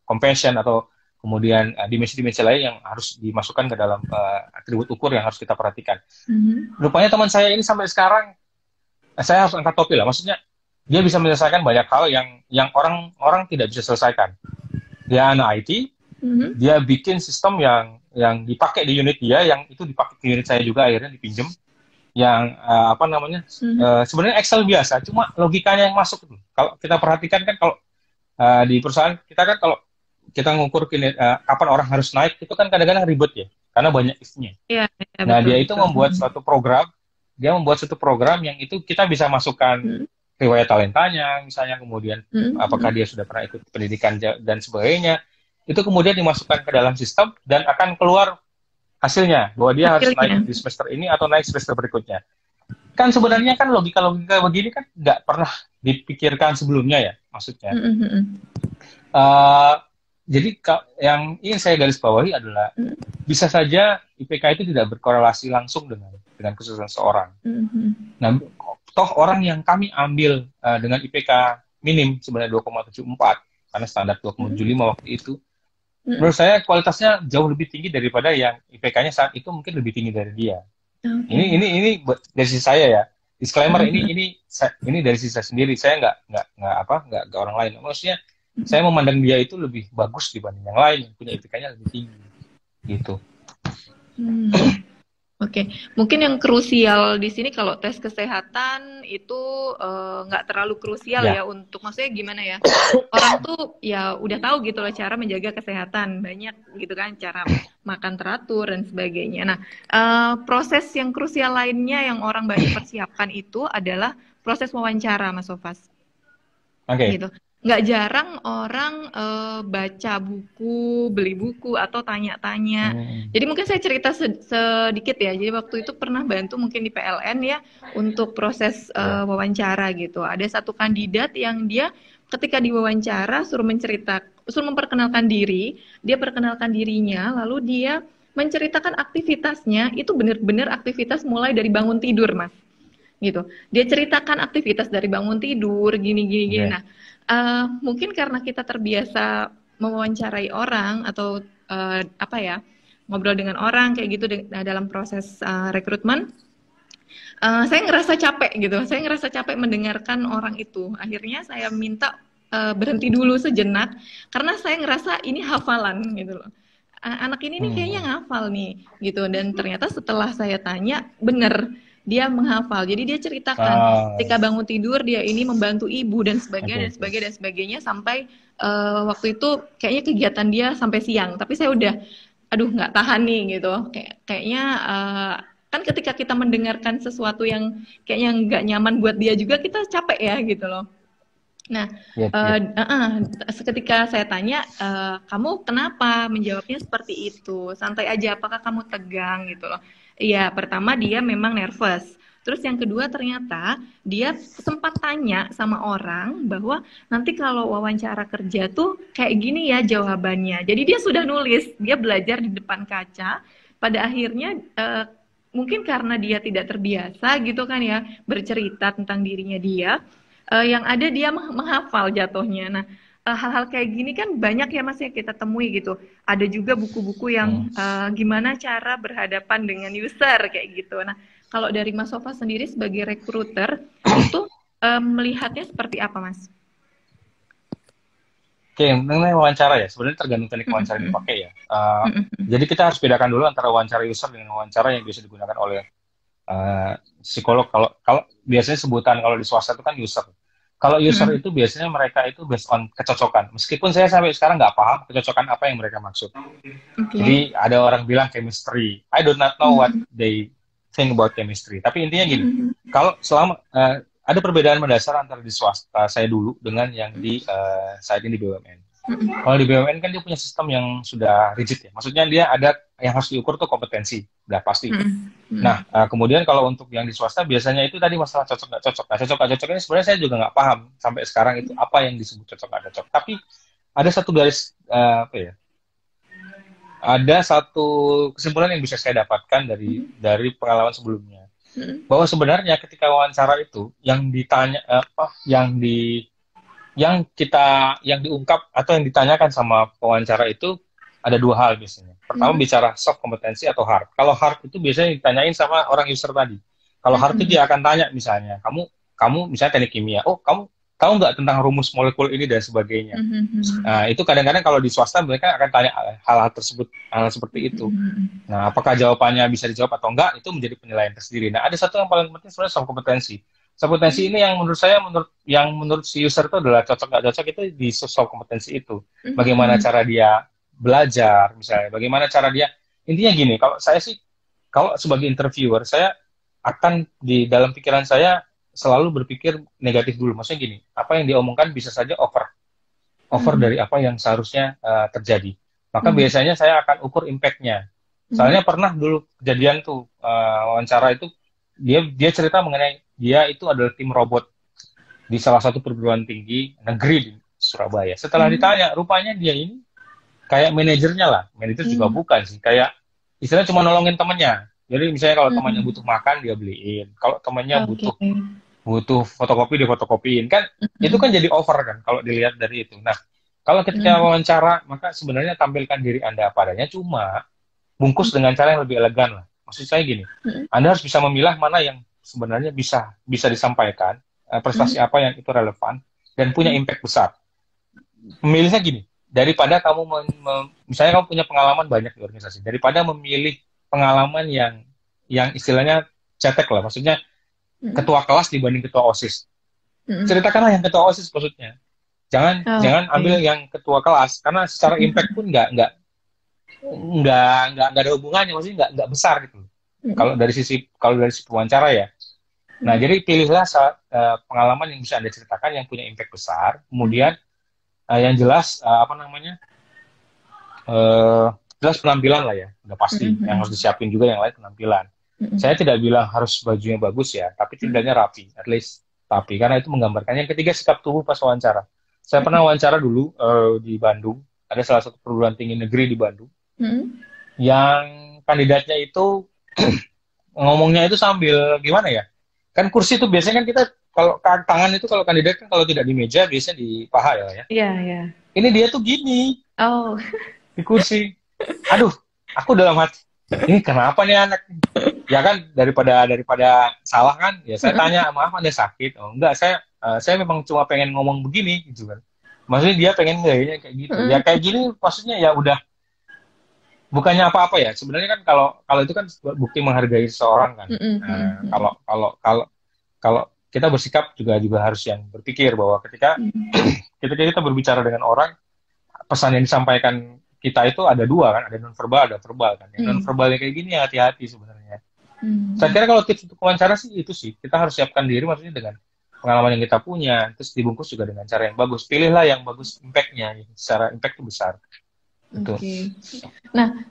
compassion atau kemudian dimensi-dimensi lain yang harus dimasukkan ke dalam atribut ukur yang harus kita perhatikan. Rupanya teman saya ini sampai sekarang, saya harus angkat topi lah, maksudnya dia bisa menyelesaikan banyak hal yang orang tidak bisa selesaikan. Dia anak IT, dia bikin sistem yang dipakai di unit dia, yang itu dipakai di unit saya juga, akhirnya dipinjem, yang sebenarnya Excel biasa, cuma logikanya yang masuk. Kalau kita perhatikan kan, kalau di perusahaan kita kan, kalau kita ngukur kapan orang harus naik, itu kan kadang-kadang ribet ya, karena banyak if-nya. Ya, Nah, betul, dia itu membuat suatu program yang itu kita bisa masukkan riwayat talentanya, misalnya, kemudian apakah dia sudah pernah ikut pendidikan dan sebagainya, itu kemudian dimasukkan ke dalam sistem dan akan keluar hasilnya, bahwa dia harus naik di semester ini atau naik semester berikutnya. Kan sebenarnya kan logika-logika begini kan nggak pernah dipikirkan sebelumnya ya, maksudnya. Jadi yang ingin saya garis bawahi adalah bisa saja IPK itu tidak berkorelasi langsung dengan kesuksesan seorang. Nah, toh orang yang kami ambil dengan IPK minim sebenarnya 2,74, karena standar 2,75 waktu itu, menurut saya kualitasnya jauh lebih tinggi daripada yang IPK-nya saat itu mungkin lebih tinggi dari dia. Ini dari sisi saya ya. Disclaimer, ini dari sisi saya sendiri. Saya nggak ke orang lain. Maksudnya saya memandang dia itu lebih bagus dibanding yang lain yang punya IPK-nya lebih tinggi. Gitu. Oke, mungkin yang krusial di sini kalau tes kesehatan itu nggak terlalu krusial ya untuk, maksudnya gimana ya, orang tuh ya udah tahu gitu loh cara menjaga kesehatan, banyak gitu kan, cara makan teratur dan sebagainya. Nah, proses yang krusial lainnya yang orang banyak persiapkan itu adalah proses wawancara, Mas Sofas. Gitu. Nggak jarang orang baca buku, beli buku, atau tanya-tanya. Jadi mungkin saya cerita sedikit ya. Jadi waktu itu pernah bantu mungkin di PLN ya, untuk proses wawancara gitu. Ada satu kandidat yang dia ketika diwawancara suruh memperkenalkan diri, dia perkenalkan dirinya, lalu dia menceritakan aktivitasnya, itu benar-benar aktivitas mulai dari bangun tidur, Mas. Gitu. Dia ceritakan aktivitas dari bangun tidur, gini. Nah, mungkin karena kita terbiasa mewawancarai orang atau ngobrol dengan orang kayak gitu dalam proses rekrutmen, saya ngerasa capek gitu. Saya ngerasa capek mendengarkan orang itu. Akhirnya saya minta berhenti dulu sejenak karena saya ngerasa ini hafalan gitu loh. Anak ini nih kayaknya ngafal nih gitu, dan ternyata setelah saya tanya bener dia menghafal. Jadi dia ceritakan ketika bangun tidur dia ini membantu ibu dan sebagainya sampai waktu itu kayaknya kegiatan dia sampai siang. Tapi saya udah nggak tahan nih gitu. Kayaknya kan ketika kita mendengarkan sesuatu yang kayaknya nggak nyaman buat dia juga, kita capek ya gitu loh. Nah, ketika saya tanya, kamu kenapa menjawabnya seperti itu? Santai aja, apakah kamu tegang gitu loh? Iya, pertama dia memang nervous. Terus yang kedua ternyata dia sempat tanya sama orang bahwa nanti kalau wawancara kerja tuh kayak gini ya jawabannya. Jadi dia sudah nulis, dia belajar di depan kaca. Pada akhirnya mungkin karena dia tidak terbiasa gitu kan ya bercerita tentang dirinya dia, yang ada dia menghafal jatuhnya. Nah, hal-hal kayak gini kan banyak ya Mas yang kita temui gitu. Ada juga buku-buku yang gimana cara berhadapan dengan user kayak gitu. Nah, kalau dari Mas Sofa sendiri sebagai recruiter itu melihatnya seperti apa, Mas? Oke, mengenai wawancara ya, sebenarnya tergantung teknik wawancara yang dipakai ya. Jadi kita harus bedakan dulu antara wawancara user dengan wawancara yang bisa digunakan oleh psikolog, kalau kalau biasanya sebutan kalau di swasta itu kan user. Kalau user itu biasanya mereka itu based on kecocokan. Meskipun saya sampai sekarang nggak paham kecocokan apa yang mereka maksud. Jadi ada orang bilang chemistry. I do not know what they think about chemistry. Tapi intinya gini, kalau selama ada perbedaan mendasar antara di swasta saya dulu dengan yang di saat ini di BUMN. Kalau di BUMN kan dia punya sistem yang sudah rigid ya. Maksudnya dia ada yang harus diukur tuh kompetensi, udah pasti. Nah, kemudian kalau untuk yang di swasta biasanya itu tadi masalah cocok nggak cocok. Nah, cocok nggak cocok ini sebenarnya saya juga nggak paham sampai sekarang itu apa yang disebut cocok nggak cocok. Tapi ada satu garis apa ya? Ada satu kesimpulan yang bisa saya dapatkan dari pengalaman sebelumnya, bahwa sebenarnya ketika wawancara itu yang ditanya yang diungkap atau yang ditanyakan sama pewawancara itu ada dua hal biasanya. Pertama bicara soft kompetensi atau hard. Kalau hard itu biasanya ditanyain sama orang user tadi. Kalau hard itu dia akan tanya misalnya, kamu misalnya teknik kimia, oh kamu tahu nggak tentang rumus molekul ini dan sebagainya. Nah, itu kadang-kadang kalau di swasta mereka akan tanya hal-hal tersebut, hal seperti itu. Nah, apakah jawabannya bisa dijawab atau enggak, itu menjadi penilaian tersendiri. Nah, ada satu yang paling penting sebenarnya soal kompetensi. Kompetensi ini yang menurut saya, menurut si user itu adalah cocok nggak cocok itu di soal kompetensi itu. Bagaimana cara dia belajar, misalnya, bagaimana cara dia, intinya gini, kalau sebagai interviewer, saya akan di dalam pikiran saya selalu berpikir negatif dulu. Maksudnya gini, apa yang dia omongkan bisa saja over dari apa yang seharusnya terjadi. Maka biasanya saya akan ukur impact-nya. Soalnya pernah dulu kejadian tuh wawancara itu dia cerita mengenai dia itu adalah tim robot di salah satu perguruan tinggi negeri di Surabaya. Setelah ditanya, rupanya dia ini kayak manajernya lah. Manajer juga bukan sih, kayak istilahnya cuma nolongin temennya. Jadi misalnya kalau temannya butuh makan dia beliin, kalau temannya butuh fotokopi dia fotokopiin, kan itu kan jadi over kan kalau dilihat dari itu. Nah, kalau ketika wawancara maka sebenarnya tampilkan diri Anda apa adanya, cuma bungkus dengan cara yang lebih elegan lah. Maksud saya gini, Anda harus bisa memilah mana yang sebenarnya bisa disampaikan, prestasi apa yang itu relevan dan punya impact besar. Memilihnya gini, daripada kamu misalnya kamu punya pengalaman banyak di organisasi, daripada memilih pengalaman yang istilahnya cetek lah, maksudnya ketua kelas dibanding ketua OSIS. Ceritakanlah yang ketua OSIS maksudnya. Jangan ambil yang ketua kelas, karena secara impact pun nggak ada hubungannya, maksudnya nggak besar gitu. Kalau dari sisi wawancara ya. Nah, jadi pilihlah pengalaman yang bisa Anda ceritakan yang punya impact besar, kemudian yang jelas jelas penampilan lah ya, udah pasti. Yang harus disiapin juga yang lain penampilan. Saya tidak bilang harus bajunya bagus ya, tapi tidaknya rapi, at least rapi, karena itu menggambarkan. Yang ketiga, sikap tubuh pas wawancara. Saya pernah wawancara dulu di Bandung, ada salah satu perguruan tinggi negeri di Bandung, yang kandidatnya itu ngomongnya itu sambil gimana ya? Kan kursi itu biasanya kan kita kalau tangan itu kalau kandidat kan kalau tidak di meja biasanya di paha ya. Iya, iya. Ini dia tuh gini. Oh. Di kursi. Aduh, aku dalam hati, ini kenapa nih anak? Ya kan daripada salah kan, ya saya tanya, maaf Anda sakit? Oh enggak, saya memang cuma pengen ngomong begini gitu kan. Maksudnya dia pengen gayanya kayak gitu. Ya kayak gini maksudnya ya udah bukannya apa-apa ya. Sebenarnya kan kalau itu kan bukti menghargai seseorang kan. Kalau kita bersikap juga harus yang berpikir bahwa ketika kita berbicara dengan orang, pesan yang disampaikan kita itu ada dua kan, ada non-verbal, ada verbal kan. Yang non-verbalnya kayak gini ya hati-hati sebenarnya. Saya kira kalau tips untuk wawancara sih itu sih, kita harus siapkan diri maksudnya dengan pengalaman yang kita punya, terus dibungkus juga dengan cara yang bagus. Pilihlah yang bagus impact-nya, secara impact itu besar. Oke. Nah,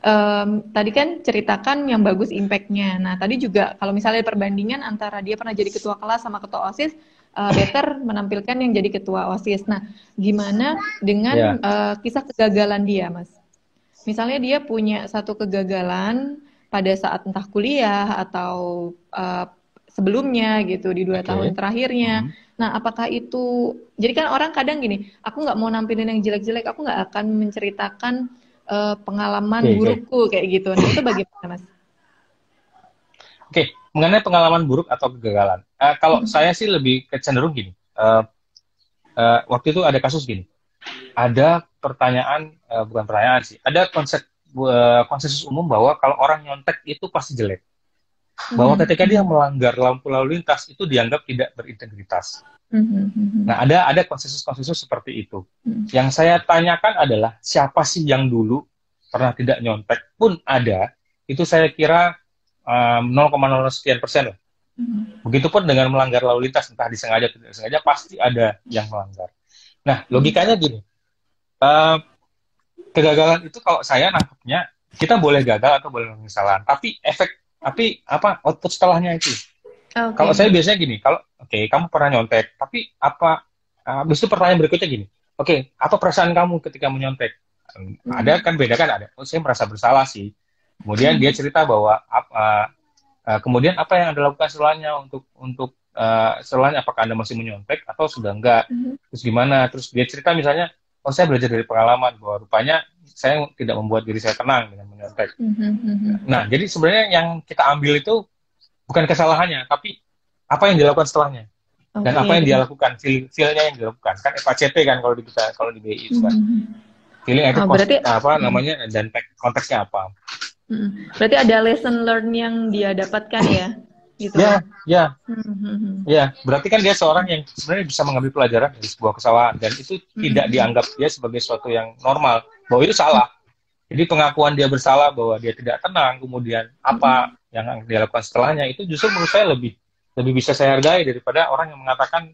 tadi kan ceritakan yang bagus impact-nya. Nah, tadi juga kalau misalnya perbandingan antara dia pernah jadi ketua kelas sama ketua OSIS, better menampilkan yang jadi ketua OSIS. Nah, gimana dengan kisah kegagalan dia, Mas? Misalnya dia punya satu kegagalan pada saat entah kuliah atau sebelumnya gitu, di 2 tahun terakhirnya. Nah, apakah itu, jadi kan orang kadang gini, aku nggak mau nampilin yang jelek-jelek, aku nggak akan menceritakan pengalaman burukku kayak gitu. Nah, itu bagaimana, Mas? Oke, mengenai pengalaman buruk atau kegagalan. Kalau saya sih lebih cenderung gini. Waktu itu ada kasus gini. Ada pertanyaan, bukan pertanyaan sih, ada konsensus umum bahwa kalau orang nyontek itu pasti jelek. bahwa ketika dia melanggar lampu lalu lintas itu dianggap tidak berintegritas. Nah, ada konsensus-konsensus seperti itu. Yang saya tanyakan adalah siapa sih yang dulu pernah tidak nyontek pun ada, itu saya kira 0,0 sekian persen lah. Begitupun dengan melanggar lalu lintas, entah disengaja atau tidak disengaja, pasti ada yang melanggar. Nah, logikanya gini, kegagalan itu kalau saya nangkepnya, kita boleh gagal atau boleh melakukan kesalahan, tapi output setelahnya itu. Okay. Kalau saya biasanya gini, kalau kamu pernah nyontek, tapi habis itu pertanyaan berikutnya gini, apa perasaan kamu ketika menyontek? Ada kan, beda kan, ada. Saya merasa bersalah sih. Kemudian dia cerita bahwa kemudian apa yang Anda lakukan setelahnya untuk setelahnya, apakah Anda masih menyontek atau sudah enggak? Terus gimana? Terus dia cerita misalnya, saya belajar dari pengalaman bahwa rupanya saya tidak membuat diri saya tenang dengan menyontek. Nah, jadi sebenarnya yang kita ambil itu bukan kesalahannya, tapi apa yang dilakukan setelahnya. Dan apa yang dia lakukan, feel-nya yang dilakukan. Kan FACT kan kalau di BI itu kan. Feeling itu berarti, namanya, dan konteksnya apa. Berarti ada lesson learn yang dia dapatkan ya? Gitu. Ya, berarti kan dia seorang yang sebenarnya bisa mengambil pelajaran dari sebuah kesalahan, dan itu tidak dianggap dia sebagai sesuatu yang normal, bahwa itu salah. Jadi pengakuan dia bersalah bahwa dia tidak tenang, kemudian apa yang dia lakukan setelahnya, itu justru menurut saya lebih bisa saya hargai daripada orang yang mengatakan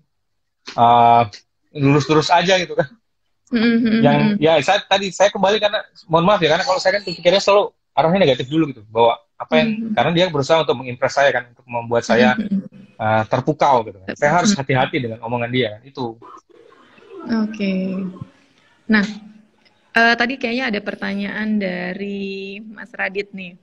lurus-lurus aja gitu kan. Yang ya saya kembali karena mohon maaf ya, karena kalau saya kan pikirnya selalu arahnya negatif dulu gitu, bahwa karena dia berusaha untuk mengimpress saya kan, untuk membuat saya terpukau gitu kan. Saya harus hati-hati dengan omongan dia kan, itu. Oke. Nah, tadi kayaknya ada pertanyaan dari Mas Radit nih.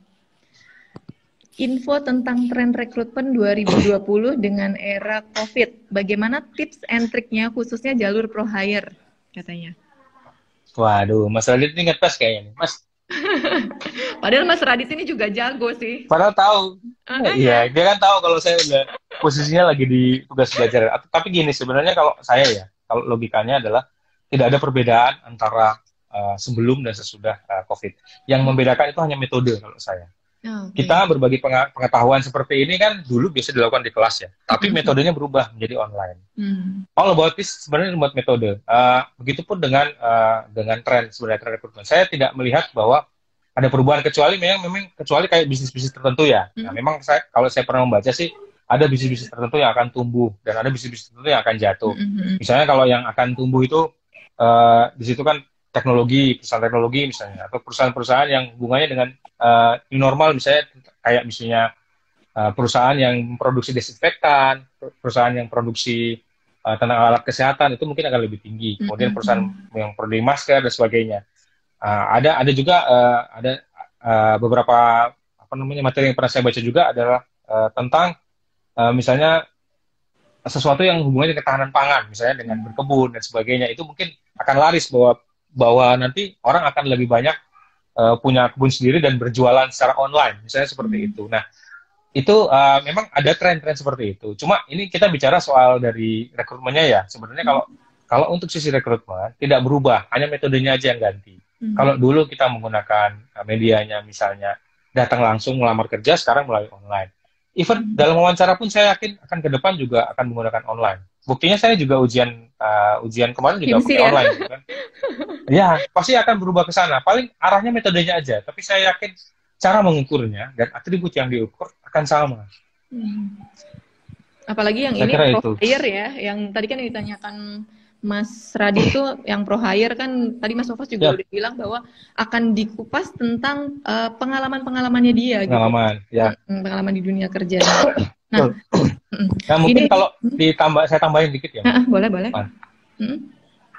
Info tentang tren rekrutmen 2020 dengan era COVID. Bagaimana tips and triknya khususnya jalur pro hire katanya? Waduh, Mas Radit ini ngetes kayaknya nih, Mas. Padahal Mas Radit ini juga jago sih. Padahal tahu. Iya, dia kan tahu kalau saya udah posisinya lagi di tugas belajar. Tapi gini, sebenarnya kalau saya ya, kalau logikanya adalah tidak ada perbedaan antara sebelum dan sesudah COVID. Yang membedakan itu hanya metode kalau saya. Kita berbagi pengetahuan seperti ini kan dulu biasa dilakukan di kelas ya, tapi metodenya berubah menjadi online. All about this sebenarnya buat metode. Begitupun dengan tren sebenarnya tren rekrutmen. Saya tidak melihat bahwa ada perubahan kecuali kayak bisnis-bisnis tertentu ya. Nah, memang kalau saya pernah membaca sih ada bisnis-bisnis tertentu yang akan tumbuh dan ada bisnis-bisnis tertentu yang akan jatuh. Misalnya kalau yang akan tumbuh itu di situ kan perusahaan teknologi misalnya, atau perusahaan-perusahaan yang hubungannya dengan new normal, misalnya kayak misalnya perusahaan yang memproduksi desinfektan, perusahaan yang produksi tentang alat kesehatan, itu mungkin akan lebih tinggi. Kemudian perusahaan yang produksi masker dan sebagainya. Ada juga beberapa materi yang pernah saya baca juga adalah tentang misalnya sesuatu yang hubungannya dengan ketahanan pangan, misalnya dengan berkebun dan sebagainya. Itu mungkin akan laris bahwa nanti orang akan lebih banyak punya kebun sendiri dan berjualan secara online, misalnya seperti itu. Nah, itu memang ada tren-tren seperti itu. Cuma ini kita bicara soal dari rekrutmennya ya. Sebenarnya kalau untuk sisi rekrutmen tidak berubah, hanya metodenya aja yang ganti. Kalau dulu kita menggunakan medianya misalnya datang langsung melamar kerja, sekarang melalui online. Even dalam wawancara pun saya yakin akan ke depan juga akan menggunakan online. Buktinya saya juga ujian kemarin juga pakai online gitu kan. Ya, pasti akan berubah ke sana. Paling arahnya metodenya aja, tapi saya yakin cara mengukurnya dan atribut yang diukur akan sama. Apalagi yang saya ini pro hire ya, yang tadi kan yang ditanyakan Mas Radit itu yang pro hire kan, tadi Mas Nofas juga udah bilang bahwa akan dikupas tentang pengalaman-pengalamannya dia. Pengalaman, gitu. Ya. Pengalaman di dunia kerja. Nah, mungkin kalau saya tambahin dikit ya. Boleh.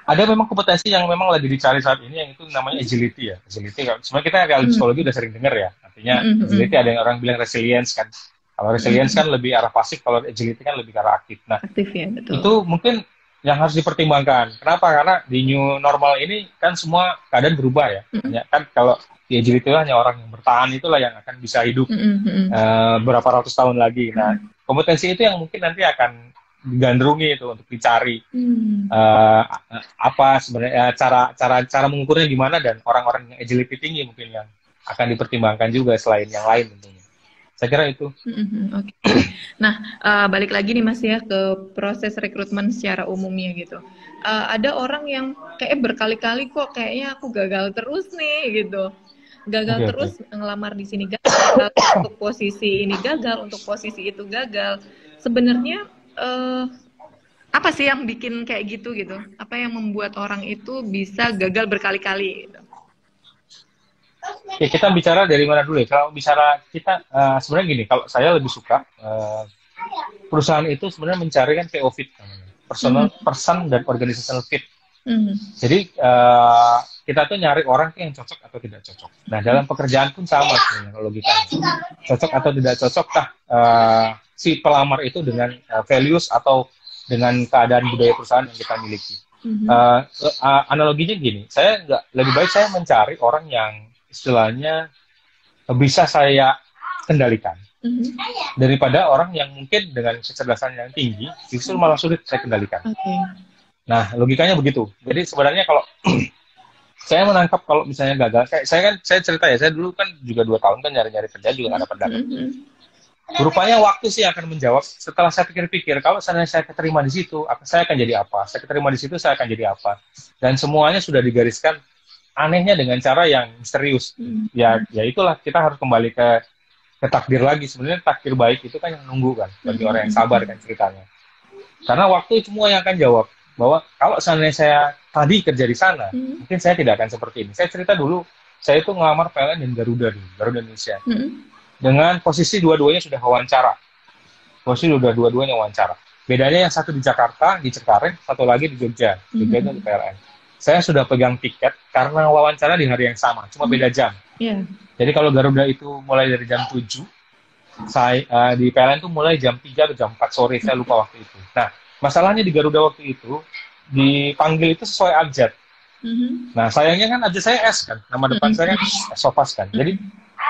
Ada memang kompetensi yang memang lagi dicari saat ini, yang itu namanya agility ya. Agility, sebenarnya kita kalau psikologi udah sering dengar ya. Artinya agility ada yang orang bilang resilience kan. Kalau resilience kan lebih arah pasif, kalau agility kan lebih arah aktif. Nah, aktif ya, betul. Itu mungkin yang harus dipertimbangkan. Kenapa? Karena di new normal ini kan semua keadaan berubah ya. Kan kalau di agility itu hanya orang yang bertahan itulah yang akan bisa hidup berapa ratus tahun lagi. Nah, kompetensi itu yang mungkin nanti akan digandrungi itu untuk dicari apa sebenarnya cara mengukurnya gimana, dan orang-orang yang agility tinggi mungkin yang akan dipertimbangkan juga selain yang lain tentunya. Saya kira itu. Oke. Nah, balik lagi nih Mas ya ke proses rekrutmen secara umumnya gitu. Ada orang yang kayak berkali-kali kok kayaknya aku gagal terus nih gitu. Gagal Oke, terus oke. ngelamar di sini gagal, untuk posisi ini gagal, untuk posisi itu gagal. Sebenarnya apa sih yang bikin kayak gitu gitu? Apa yang membuat orang itu bisa gagal berkali-kali gitu? Ya, kita bicara dari mana dulu ya? Kalau bicara kita, sebenarnya gini, kalau saya lebih suka perusahaan itu sebenarnya mencari kan PO fit, personal, person dan organizational fit. Jadi kita tuh nyari orang yang cocok atau tidak cocok. Nah, dalam pekerjaan pun sama sebenarnya kalau logikanya. Cocok atau tidak cocok kah si pelamar itu dengan values atau dengan keadaan budaya perusahaan yang kita miliki. Analoginya gini, saya lebih baik saya mencari orang yang istilahnya bisa saya kendalikan daripada orang yang mungkin dengan kecerdasan yang tinggi justru malah sulit saya kendalikan. Nah, logikanya begitu. Jadi sebenarnya kalau saya menangkap kalau misalnya gagal, saya cerita ya, saya dulu kan juga 2 tahun kan nyari-nyari kerja juga nggak dapat. Rupanya waktu sih akan menjawab. Setelah saya pikir-pikir, kalau saya keterima di situ, saya akan jadi apa? Saya keterima di situ, saya akan jadi apa? Dan semuanya sudah digariskan, anehnya dengan cara yang misterius. Ya itulah, kita harus kembali ke takdir lagi. Sebenarnya takdir baik itu kan yang nunggu kan, bagi orang yang sabar kan ceritanya. Karena waktu semua yang akan jawab bahwa kalau seandainya saya tadi kerja di sana, mungkin saya tidak akan seperti ini. Saya cerita dulu, saya itu ngelamar PLN dan Garuda Indonesia. Dengan posisi dua-duanya sudah wawancara. Posisi dua-duanya wawancara. Bedanya yang satu di Jakarta, di Cengkareng, satu lagi di Jogja. Jogja itu di PLN. Saya sudah pegang tiket karena wawancara di hari yang sama, cuma beda jam. Jadi kalau Garuda itu mulai dari jam 7, saya di PLN itu mulai jam 3 atau jam 4 sore, saya lupa waktu itu. Nah, masalahnya di Garuda waktu itu, dipanggil itu sesuai abjad. Nah, sayangnya kan abjad saya S kan, nama depan saya kan Sofas kan. Jadi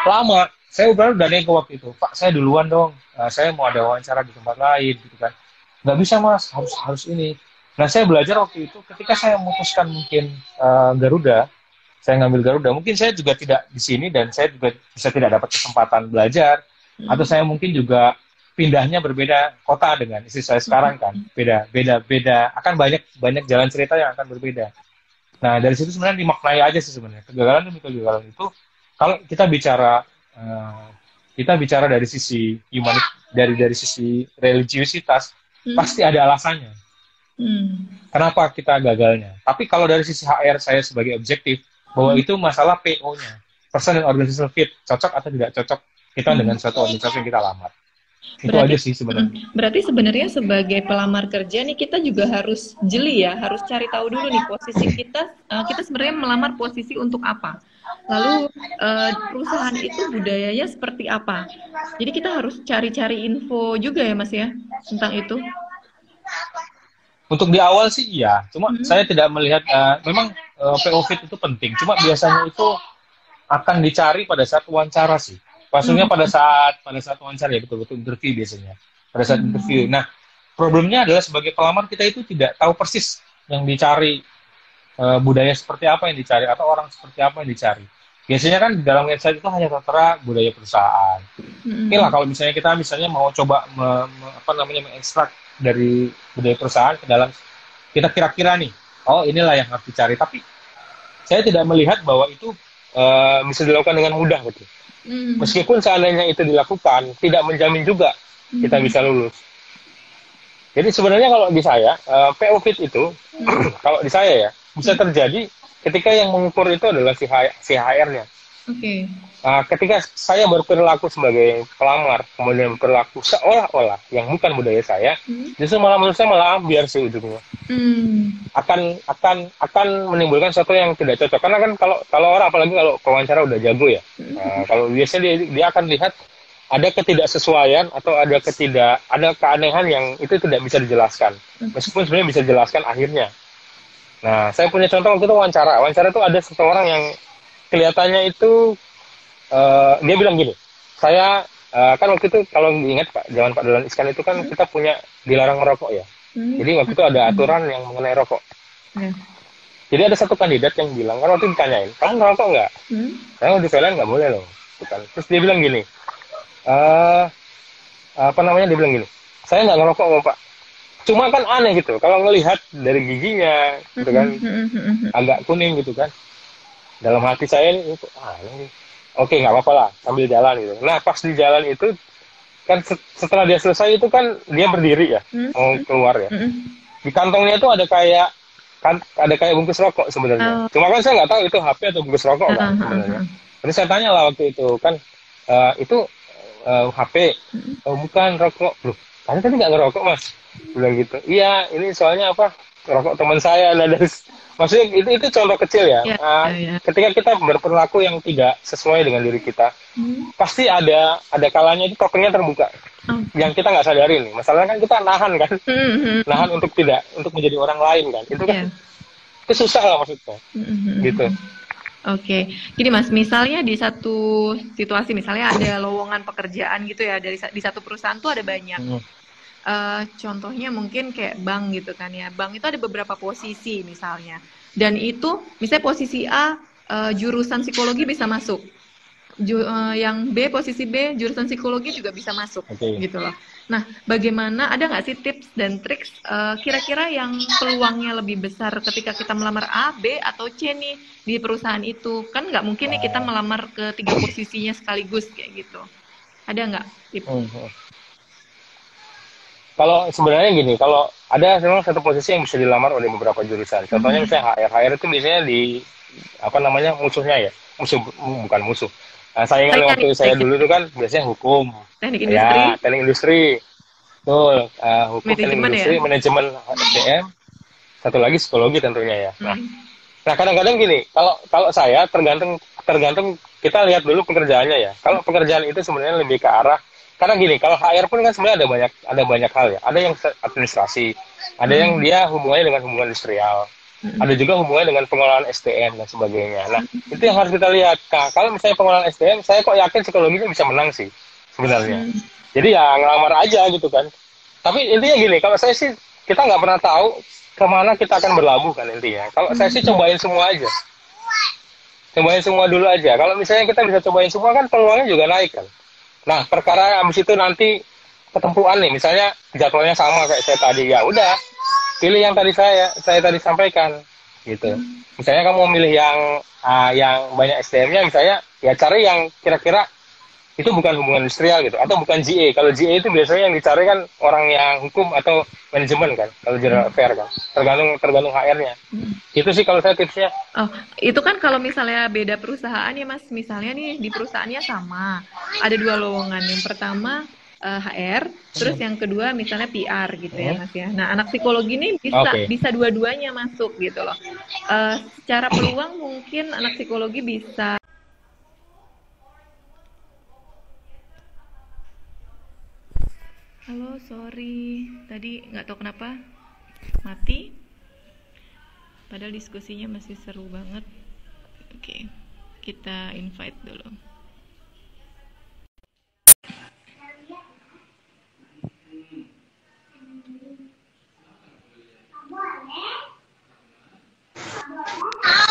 lama, saya udah nego waktu itu, Pak saya duluan dong, saya mau ada wawancara di tempat lain gitu kan. Nggak bisa mas, harus ini. Nah saya belajar waktu itu, ketika saya memutuskan mungkin Garuda, saya ngambil Garuda, mungkin saya juga tidak di sini dan saya juga bisa tidak dapat kesempatan belajar, atau saya mungkin juga pindahnya berbeda kota dengan istri saya sekarang kan, beda, akan banyak jalan cerita yang akan berbeda. Nah dari situ sebenarnya dimaknai aja sih sebenarnya, kegagalan demi kegagalan itu, kalau kita bicara dari sisi humanis, dari sisi religiusitas, pasti ada alasannya. Kenapa kita gagalnya? Tapi kalau dari sisi HR saya sebagai objektif, bahwa itu masalah PO-nya, person and organizational fit, cocok atau tidak cocok kita dengan suatu organisasi yang kita lamar. Itu aja sih sebenarnya. Berarti sebenarnya sebagai pelamar kerja nih kita juga harus jeli ya, harus cari tahu dulu nih posisi kita sebenarnya melamar posisi untuk apa. Lalu perusahaan itu budayanya seperti apa. Jadi kita harus cari-cari info juga ya Mas ya tentang itu. Untuk di awal sih iya, cuma saya tidak melihat memang PO fit itu penting. Cuma biasanya itu akan dicari pada saat wawancara sih. Maksudnya pada saat wawancara ya, betul-betul interview biasanya. Pada saat interview. Nah, problemnya adalah sebagai pelamar kita itu tidak tahu persis yang dicari, budaya seperti apa yang dicari atau orang seperti apa yang dicari. Biasanya kan di dalam website itu hanya tertera budaya perusahaan. Oke lah kalau misalnya kita mau coba mengekstrak dari budaya perusahaan ke dalam, kita kira-kira nih, oh inilah yang harus dicari. Tapi saya tidak melihat bahwa itu bisa dilakukan dengan mudah gitu. Meskipun seandainya itu dilakukan, tidak menjamin juga kita bisa lulus. Jadi sebenarnya kalau di saya, PO fit itu, kalau di saya ya, bisa terjadi ketika yang mengukur itu adalah si HR-nya. Ketika saya berperilaku sebagai pelamar, kemudian berperilaku seolah-olah yang bukan budaya saya, justru malah menurut saya malah biar sih ujungnya. Akan menimbulkan sesuatu yang tidak cocok. Karena kan kalau orang, apalagi kalau wawancara udah jago ya, kalau biasanya dia akan lihat ada ketidaksesuaian atau ada keanehan yang itu tidak bisa dijelaskan. Meskipun sebenarnya bisa dijelaskan akhirnya. Nah, saya punya contoh waktu itu wawancara. Wawancara itu ada seseorang yang kelihatannya itu dia bilang gini, saya kan waktu itu kalau diingat Pak, zaman Pak Dahlan Iskan itu kan kita punya dilarang merokok ya. Jadi waktu itu ada aturan yang mengenai rokok. Jadi ada satu kandidat yang bilang, kan waktu ditanyain, kamu ngerokok nggak? Saya di PLN nggak boleh loh. Bukan. Terus dia bilang gini, eh apa namanya, dia bilang gini, saya nggak ngerokok kok Pak. Cuma kan aneh gitu, kalau ngelihat dari giginya, gitu kan, agak kuning gitu kan. Dalam hati saya ini, ini. Oke, nggak apa-apa lah, sambil jalan gitu. Nah, pas di jalan itu, kan setelah dia selesai itu kan, dia berdiri ya, mau keluar ya. Di kantongnya itu ada kayak bungkus rokok sebenarnya. Cuma kan saya nggak tahu itu HP atau bungkus rokok kan sebenarnya. Terus saya tanya lah waktu itu kan, itu HP, bukan rokok. Loh, tadi nggak ngerokok Mas? Bilang gitu. Iya, ini soalnya apa? Rokok teman saya. Nah, maksudnya itu contoh kecil ya. Ketika kita berperilaku yang tidak sesuai dengan diri kita, pasti ada kalanya itu tokennya terbuka. Yang kita nggak sadari nih. Masalahnya kan kita nahan kan, nahan untuk menjadi orang lain kan. Itu kan itu susah lah maksudnya. Gitu. Oke, gini Mas, misalnya di satu situasi, misalnya ada lowongan pekerjaan gitu ya, di satu perusahaan tuh ada banyak. Contohnya mungkin kayak bank gitu kan ya, bank itu ada beberapa posisi misalnya, dan itu misalnya posisi A jurusan psikologi bisa masuk, yang B posisi B jurusan psikologi juga bisa masuk, gitu loh. Nah, bagaimana, ada nggak sih tips dan trik kira-kira yang peluangnya lebih besar ketika kita melamar A, B, atau C nih di perusahaan itu? Kan nggak mungkin nih kita melamar ke 3 posisinya sekaligus kayak gitu. Ada nggak tips? Kalau sebenarnya gini, kalau ada memang satu posisi yang bisa dilamar oleh beberapa jurusan. Contohnya misalnya HR itu biasanya di apa namanya, musuhnya ya, bukan musuh. Nah, saingan waktu saya dulu itu kan biasanya hukum, teknik industri, ya, teknik industri, betul, hukum, teknik industri, ya? Manajemen SDM, satu lagi psikologi tentunya ya. Nah kadang-kadang gini, kalau saya tergantung kita lihat dulu pekerjaannya ya. Kalau pekerjaan itu sebenarnya lebih ke arah, karena gini, kalau HR pun kan sebenarnya ada banyak hal ya. Ada yang administrasi, ada yang dia hubungannya dengan hubungan industrial, ada juga hubungannya dengan pengelolaan SDM dan sebagainya. Nah, itu yang harus kita lihat. Nah, kalau misalnya pengelolaan SDM, saya kok yakin psikologinya bisa menang sih sebenarnya. Jadi ya ngelamar aja gitu kan. Tapi intinya gini, kalau saya sih, kita nggak pernah tahu kemana kita akan berlabuh kan intinya. Kalau saya sih cobain semua aja. Cobain semua dulu aja. Kalau misalnya kita bisa cobain semua kan peluangnya juga naik kan. Nah, perkara abis itu nanti ketempuan nih, misalnya jadwalnya sama kayak saya tadi, ya udah pilih yang tadi saya tadi sampaikan gitu. Misalnya kamu mau milih yang banyak SDM-nya, misalnya ya cari yang kira-kira itu bukan hubungan industrial gitu, atau bukan GA. Kalau GA itu biasanya yang dicari kan orang yang hukum atau manajemen kan, kalau general affair kan, tergantung HR-nya. Itu sih kalau saya tipsnya. Oh, itu kan kalau misalnya beda perusahaan ya Mas, misalnya nih di perusahaannya sama, ada 2 lowongan, yang pertama HR, terus yang kedua misalnya PR gitu ya Mas ya. Nah, anak psikologi ini bisa dua-duanya masuk gitu loh. Secara peluang mungkin anak psikologi bisa. Halo, sorry, tadi nggak tahu kenapa mati. Padahal diskusinya masih seru banget. Oke, kita invite dulu.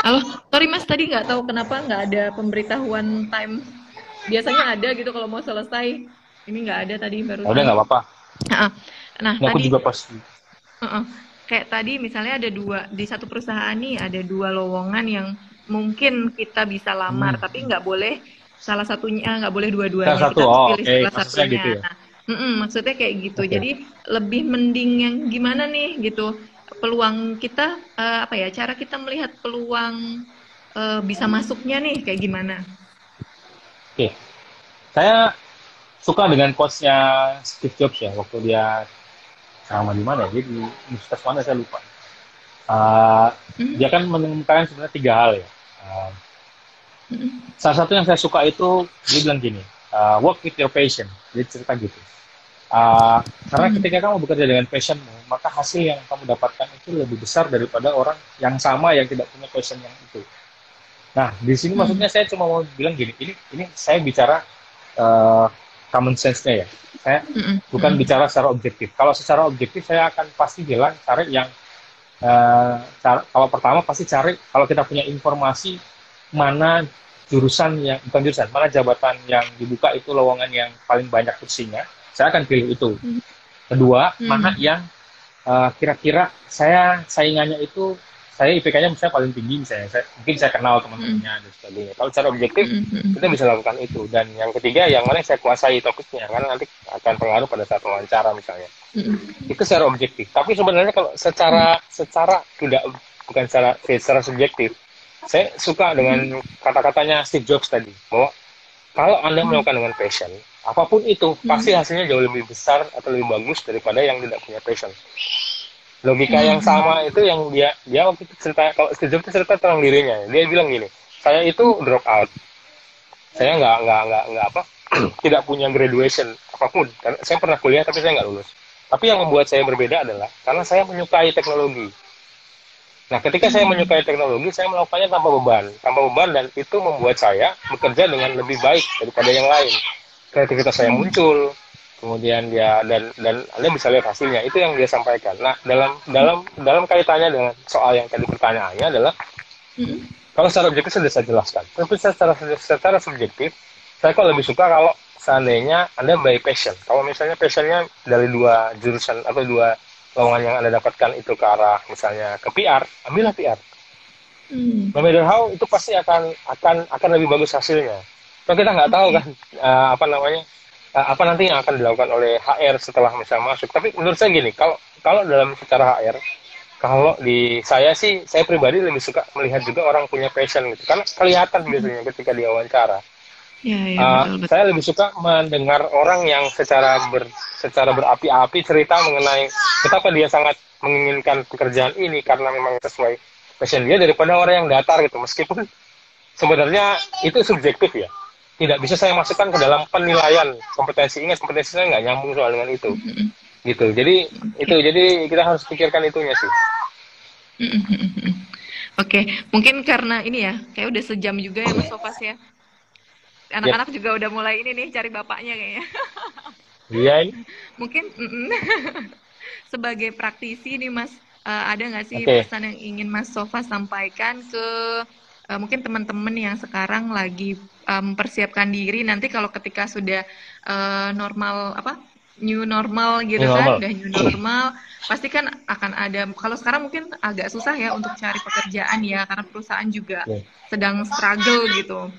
Halo, sorry Mas, tadi nggak tahu kenapa nggak ada pemberitahuan time. Biasanya ada gitu kalau mau selesai. Ini nggak ada tadi baru. Udah nggak apa-apa. Nah, aku tadi juga pasti. Kayak tadi misalnya ada 2 di satu perusahaan nih, ada 2 lowongan yang mungkin kita bisa lamar, tapi nggak boleh salah satunya, nggak boleh dua-duanya. Kita harus pilih salah satunya. Gitu ya? Nah, maksudnya kayak gitu. Jadi lebih mending yang gimana nih gitu. Peluang kita cara kita melihat peluang bisa masuknya nih kayak gimana? Oke. Saya suka dengan quotes-nya Steve Jobs ya, waktu dia sama di mana, dia di universitas mana saya lupa. Dia kan menemukan sebenarnya 3 hal ya. Salah satu yang saya suka itu dia bilang gini, work with your passion. Dia cerita gitu. Karena ketika kamu bekerja dengan passionmu, maka hasil yang kamu dapatkan itu lebih besar daripada orang yang sama yang tidak punya passion yang itu. Nah, di sini maksudnya saya cuma mau bilang gini, ini saya bicara common sense-nya ya. Saya bukan bicara secara objektif. Kalau secara objektif saya akan pasti bilang cari yang kalau pertama pasti cari, kalau kita punya informasi mana jurusan yang bukan jurusan, mana jabatan yang dibuka itu lowongan yang paling banyak kursinya, saya akan pilih itu. Kedua, mana yang kira-kira saya saingannya itu, saya IPK-nya misalnya paling tinggi, misalnya mungkin saya kenal teman-temannya dan sebagainya. Kalau secara objektif kita bisa lakukan itu. Dan yang ketiga, yang mana saya kuasai topiknya, karena nanti akan pengaruh pada saat wawancara misalnya. Itu secara objektif. Tapi sebenarnya kalau secara tidak, bukan secara subjektif, saya suka dengan kata-katanya Steve Jobs tadi, bahwa kalau Anda melakukan dengan passion, apapun itu, pasti hasilnya jauh lebih besar atau lebih bagus daripada yang tidak punya passion. Logika yang sama itu yang dia waktu itu cerita, kalau Steve Jobs cerita tentang dirinya, dia bilang gini, saya itu drop out, saya nggak apa, tidak punya graduation apapun, karena saya pernah kuliah tapi saya nggak lulus. Tapi yang membuat saya berbeda adalah karena saya menyukai teknologi. Nah, ketika saya menyukai teknologi, saya melakukannya tanpa beban, dan itu membuat saya bekerja dengan lebih baik daripada yang lain. Kreativitas saya muncul, kemudian dia dan Anda bisa lihat hasilnya. Itu yang dia sampaikan. Nah, dalam kaitannya dengan soal yang tadi pertanyaannya adalah, kalau secara objektif sudah saya jelaskan. Tapi secara subjektif, saya kok lebih suka kalau seandainya Anda by passion. Kalau misalnya passionnya dari dua jurusan atau dua lowongan yang Anda dapatkan itu ke arah misalnya ke PR, ambillah PR. No matter how, itu pasti akan lebih bagus hasilnya. Kalau kita nggak tahu kan apa nanti yang akan dilakukan oleh HR setelah misalnya masuk. Tapi menurut saya gini, kalau dalam secara HR, kalau di saya sih, saya pribadi lebih suka melihat juga orang punya passion gitu, karena kelihatan biasanya ketika dia wawancara. Betul. Saya lebih suka mendengar orang yang secara berapi-api cerita mengenai betapa dia sangat menginginkan pekerjaan ini karena memang sesuai passion dia, daripada orang yang datar gitu. Meskipun sebenarnya itu subjektif ya, tidak bisa saya masukkan ke dalam penilaian kompetensi. Ingat, kompetensi saya nggak nyambung soal dengan itu. Gitu. Jadi kita harus pikirkan itunya sih. Oke, mungkin karena ini ya, kayak udah sejam juga ya Mas Sofas ya. Anak-anak juga udah mulai ini nih cari bapaknya kayaknya. Iya. Mungkin sebagai praktisi nih Mas, ada nggak sih pesan yang ingin Mas Sofas sampaikan ke mungkin teman-teman yang sekarang lagi mempersiapkan diri nanti kalau ketika sudah new normal gitu kan, udah new normal, pasti kan akan ada, kalau sekarang mungkin agak susah ya untuk cari pekerjaan ya, karena perusahaan juga sedang struggle gitu.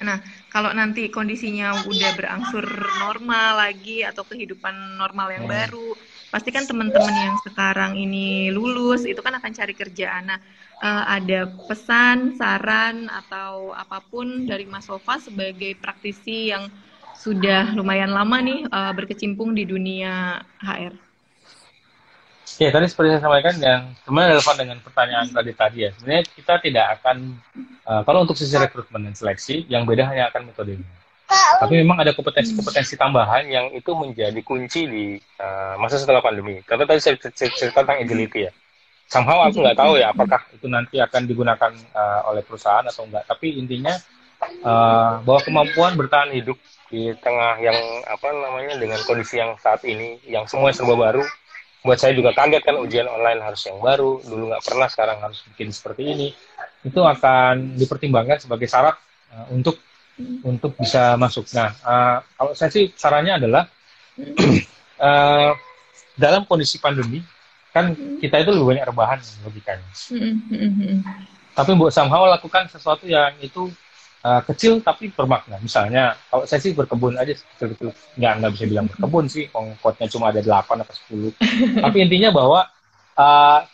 Nah, kalau nanti kondisinya udah berangsur normal lagi atau kehidupan normal yang baru, pasti kan teman-teman yang sekarang ini lulus itu kan akan cari kerjaan. Nah, ada pesan, saran atau apapun dari Mas Sofa sebagai praktisi yang sudah lumayan lama nih berkecimpung di dunia HR. Ya, tadi seperti saya sampaikan, yang sebenarnya relevan dengan pertanyaan tadi ya. Sebenarnya kita tidak akan, kalau untuk sisi rekrutmen dan seleksi, yang beda hanya akan metodenya. Tapi memang ada kompetensi tambahan yang itu menjadi kunci di masa setelah pandemi. Karena tadi saya cerita tentang agility ya. Somehow aku nggak tahu ya apakah itu nanti akan digunakan oleh perusahaan atau enggak. Tapi intinya bahwa kemampuan bertahan hidup di tengah yang dengan kondisi yang saat ini, yang semuanya serba baru. Buat saya juga kaget kan, ujian online harus yang baru, dulu nggak pernah, sekarang harus bikin seperti ini. Itu akan dipertimbangkan sebagai syarat untuk bisa masuk. Nah, kalau saya sih sarannya adalah dalam kondisi pandemi kan kita itu lebih banyak rebahan logikanya. Tapi buat somehow lakukan sesuatu yang itu kecil tapi bermakna. Misalnya, kalau saya sih berkebun aja, nggak bisa bilang berkebun sih, ongkotnya cuma ada 8 atau 10. Tapi intinya bahwa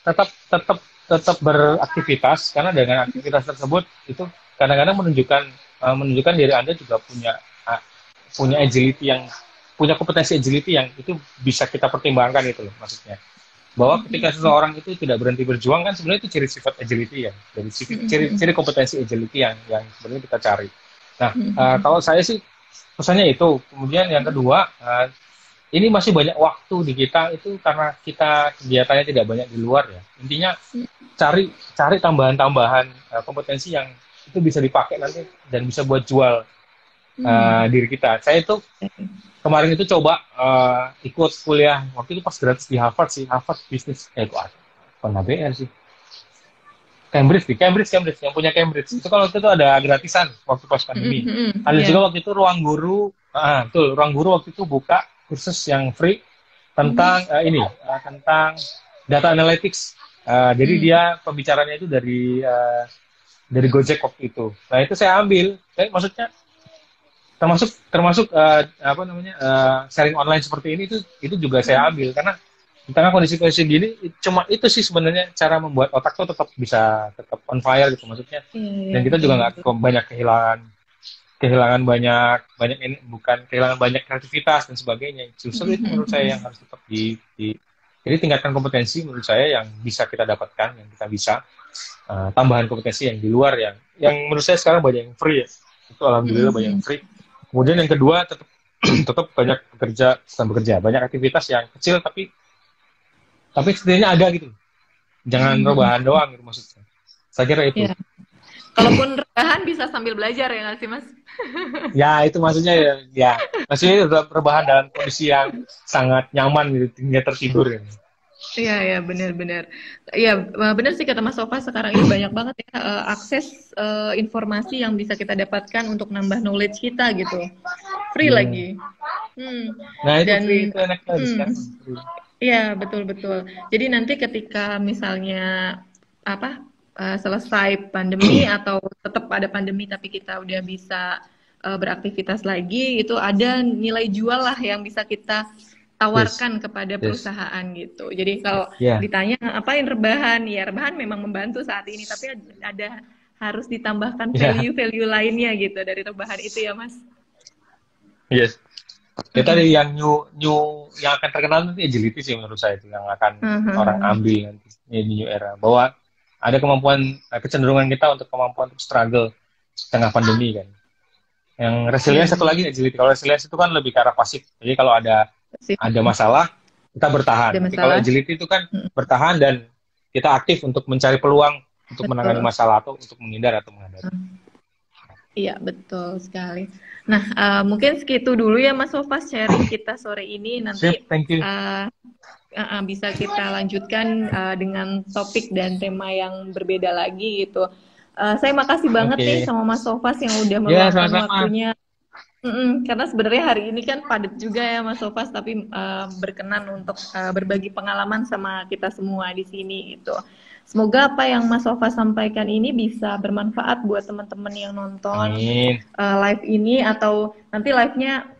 tetap beraktivitas, karena dengan aktivitas tersebut itu kadang-kadang menunjukkan diri Anda juga punya agility punya kompetensi agility yang itu bisa kita pertimbangkan itu loh, maksudnya. Bahwa ketika seseorang itu tidak berhenti berjuang kan sebenarnya itu ciri sifat agility ya, dari ciri kompetensi agility yang sebenarnya kita cari. Nah, kalau saya sih pesannya itu. Kemudian yang kedua, ini masih banyak waktu di kita itu karena kita kegiatannya tidak banyak di luar ya. Intinya cari tambahan kompetensi yang itu bisa dipakai nanti dan bisa buat jual diri kita. Saya itu kemarin itu coba ikut kuliah, waktu itu pas gratis di Harvard Business, itu pernah BR sih. Cambridge yang punya Cambridge itu kalau itu ada gratisan waktu pas pandemi. Ada juga waktu itu ruang guru, ruang guru waktu itu buka kursus yang free tentang tentang data analytics. Jadi dia pembicaranya itu dari Gojek waktu itu. Nah itu saya ambil, maksudnya termasuk sharing online seperti ini itu juga saya ambil karena di tengah kondisi-kondisi gini cuma itu sih sebenarnya cara membuat otak tuh tetap on fire gitu maksudnya. Dan kita juga nggak banyak kehilangan banyak ini, bukan kehilangan banyak kreativitas dan sebagainya. Justru itu menurut saya yang harus tetap jadi tingkatkan kompetensi menurut saya yang bisa kita dapatkan, yang kita bisa tambahan kompetensi yang di luar yang menurut saya sekarang banyak yang free ya. Itu alhamdulillah banyak yang free. Kemudian yang kedua tetap banyak banyak aktivitas yang kecil tapi setidaknya ada gitu. Jangan rebahan doang gitu maksudnya. Saya kira itu. Ya. Kalaupun rebahan bisa sambil belajar ya nggak sih Mas? Ya itu maksudnya ya. Maksudnya rebahan dalam kondisi yang sangat nyaman gitu, tinggal tertidur ya. Iya benar-benar. Iya benar sih kata Mas Sofa, sekarang ini banyak banget ya akses informasi yang bisa kita dapatkan untuk nambah knowledge kita gitu. Free lagi. Nah itu free itu enak lagi sekarang. Iya betul. Jadi nanti ketika misalnya selesai pandemi atau tetap ada pandemi tapi kita udah bisa beraktivitas lagi, itu ada nilai jual lah yang bisa kita tawarkan kepada perusahaan gitu. Jadi kalau ditanya apain rebahan, ya rebahan memang membantu saat ini, tapi ada harus ditambahkan value lainnya gitu dari rebahan itu ya Mas. Yes. Ya tadi yang new yang akan terkenal nanti agility sih menurut saya itu yang akan orang ambil nanti di new era, bahwa ada kecenderungan kita untuk kemampuan untuk struggle tengah pandemi kan. Yang resilience satu lagi agility. Kalau resilience itu kan lebih ke arah pasif. Jadi kalau ada masalah kita bertahan. Tapi kalau agility itu kan bertahan dan kita aktif untuk mencari peluang untuk menangani masalah atau untuk menghindar atau menghadapi. Iya betul sekali. Nah mungkin segitu dulu ya Mas Sofa sharing kita sore ini. Nanti bisa kita lanjutkan dengan topik dan tema yang berbeda lagi gitu. Saya makasih banget nih sama Mas Sofas yang udah meluangkan waktunya. Karena sebenarnya hari ini kan padat juga ya Mas Sofas, tapi berkenan untuk berbagi pengalaman sama kita semua di sini gitu. Semoga apa yang Mas Sofas sampaikan ini bisa bermanfaat buat teman-teman yang nonton live ini, atau nanti live-nya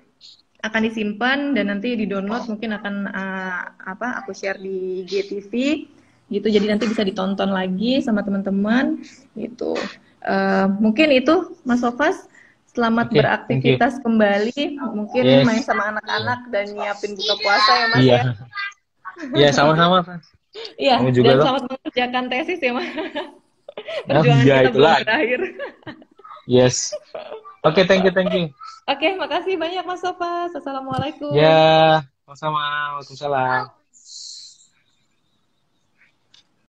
akan disimpan dan nanti di-download, mungkin akan aku share di GTV gitu, jadi nanti bisa ditonton lagi sama teman-teman gitu. Mungkin itu Mas Sofas, selamat beraktivitas kembali, mungkin main sama anak-anak dan nyiapin buka puasa ya Mas ya. Iya sama-sama Mas. Iya, dan selamat mengerjakan tesis ya Mas. Perjuangan kita belum berakhir. Yes. Oke, thank you. Oke, makasih banyak Mas Sofas. Assalamualaikum. Ya, sama-sama. Waalaikumsalam.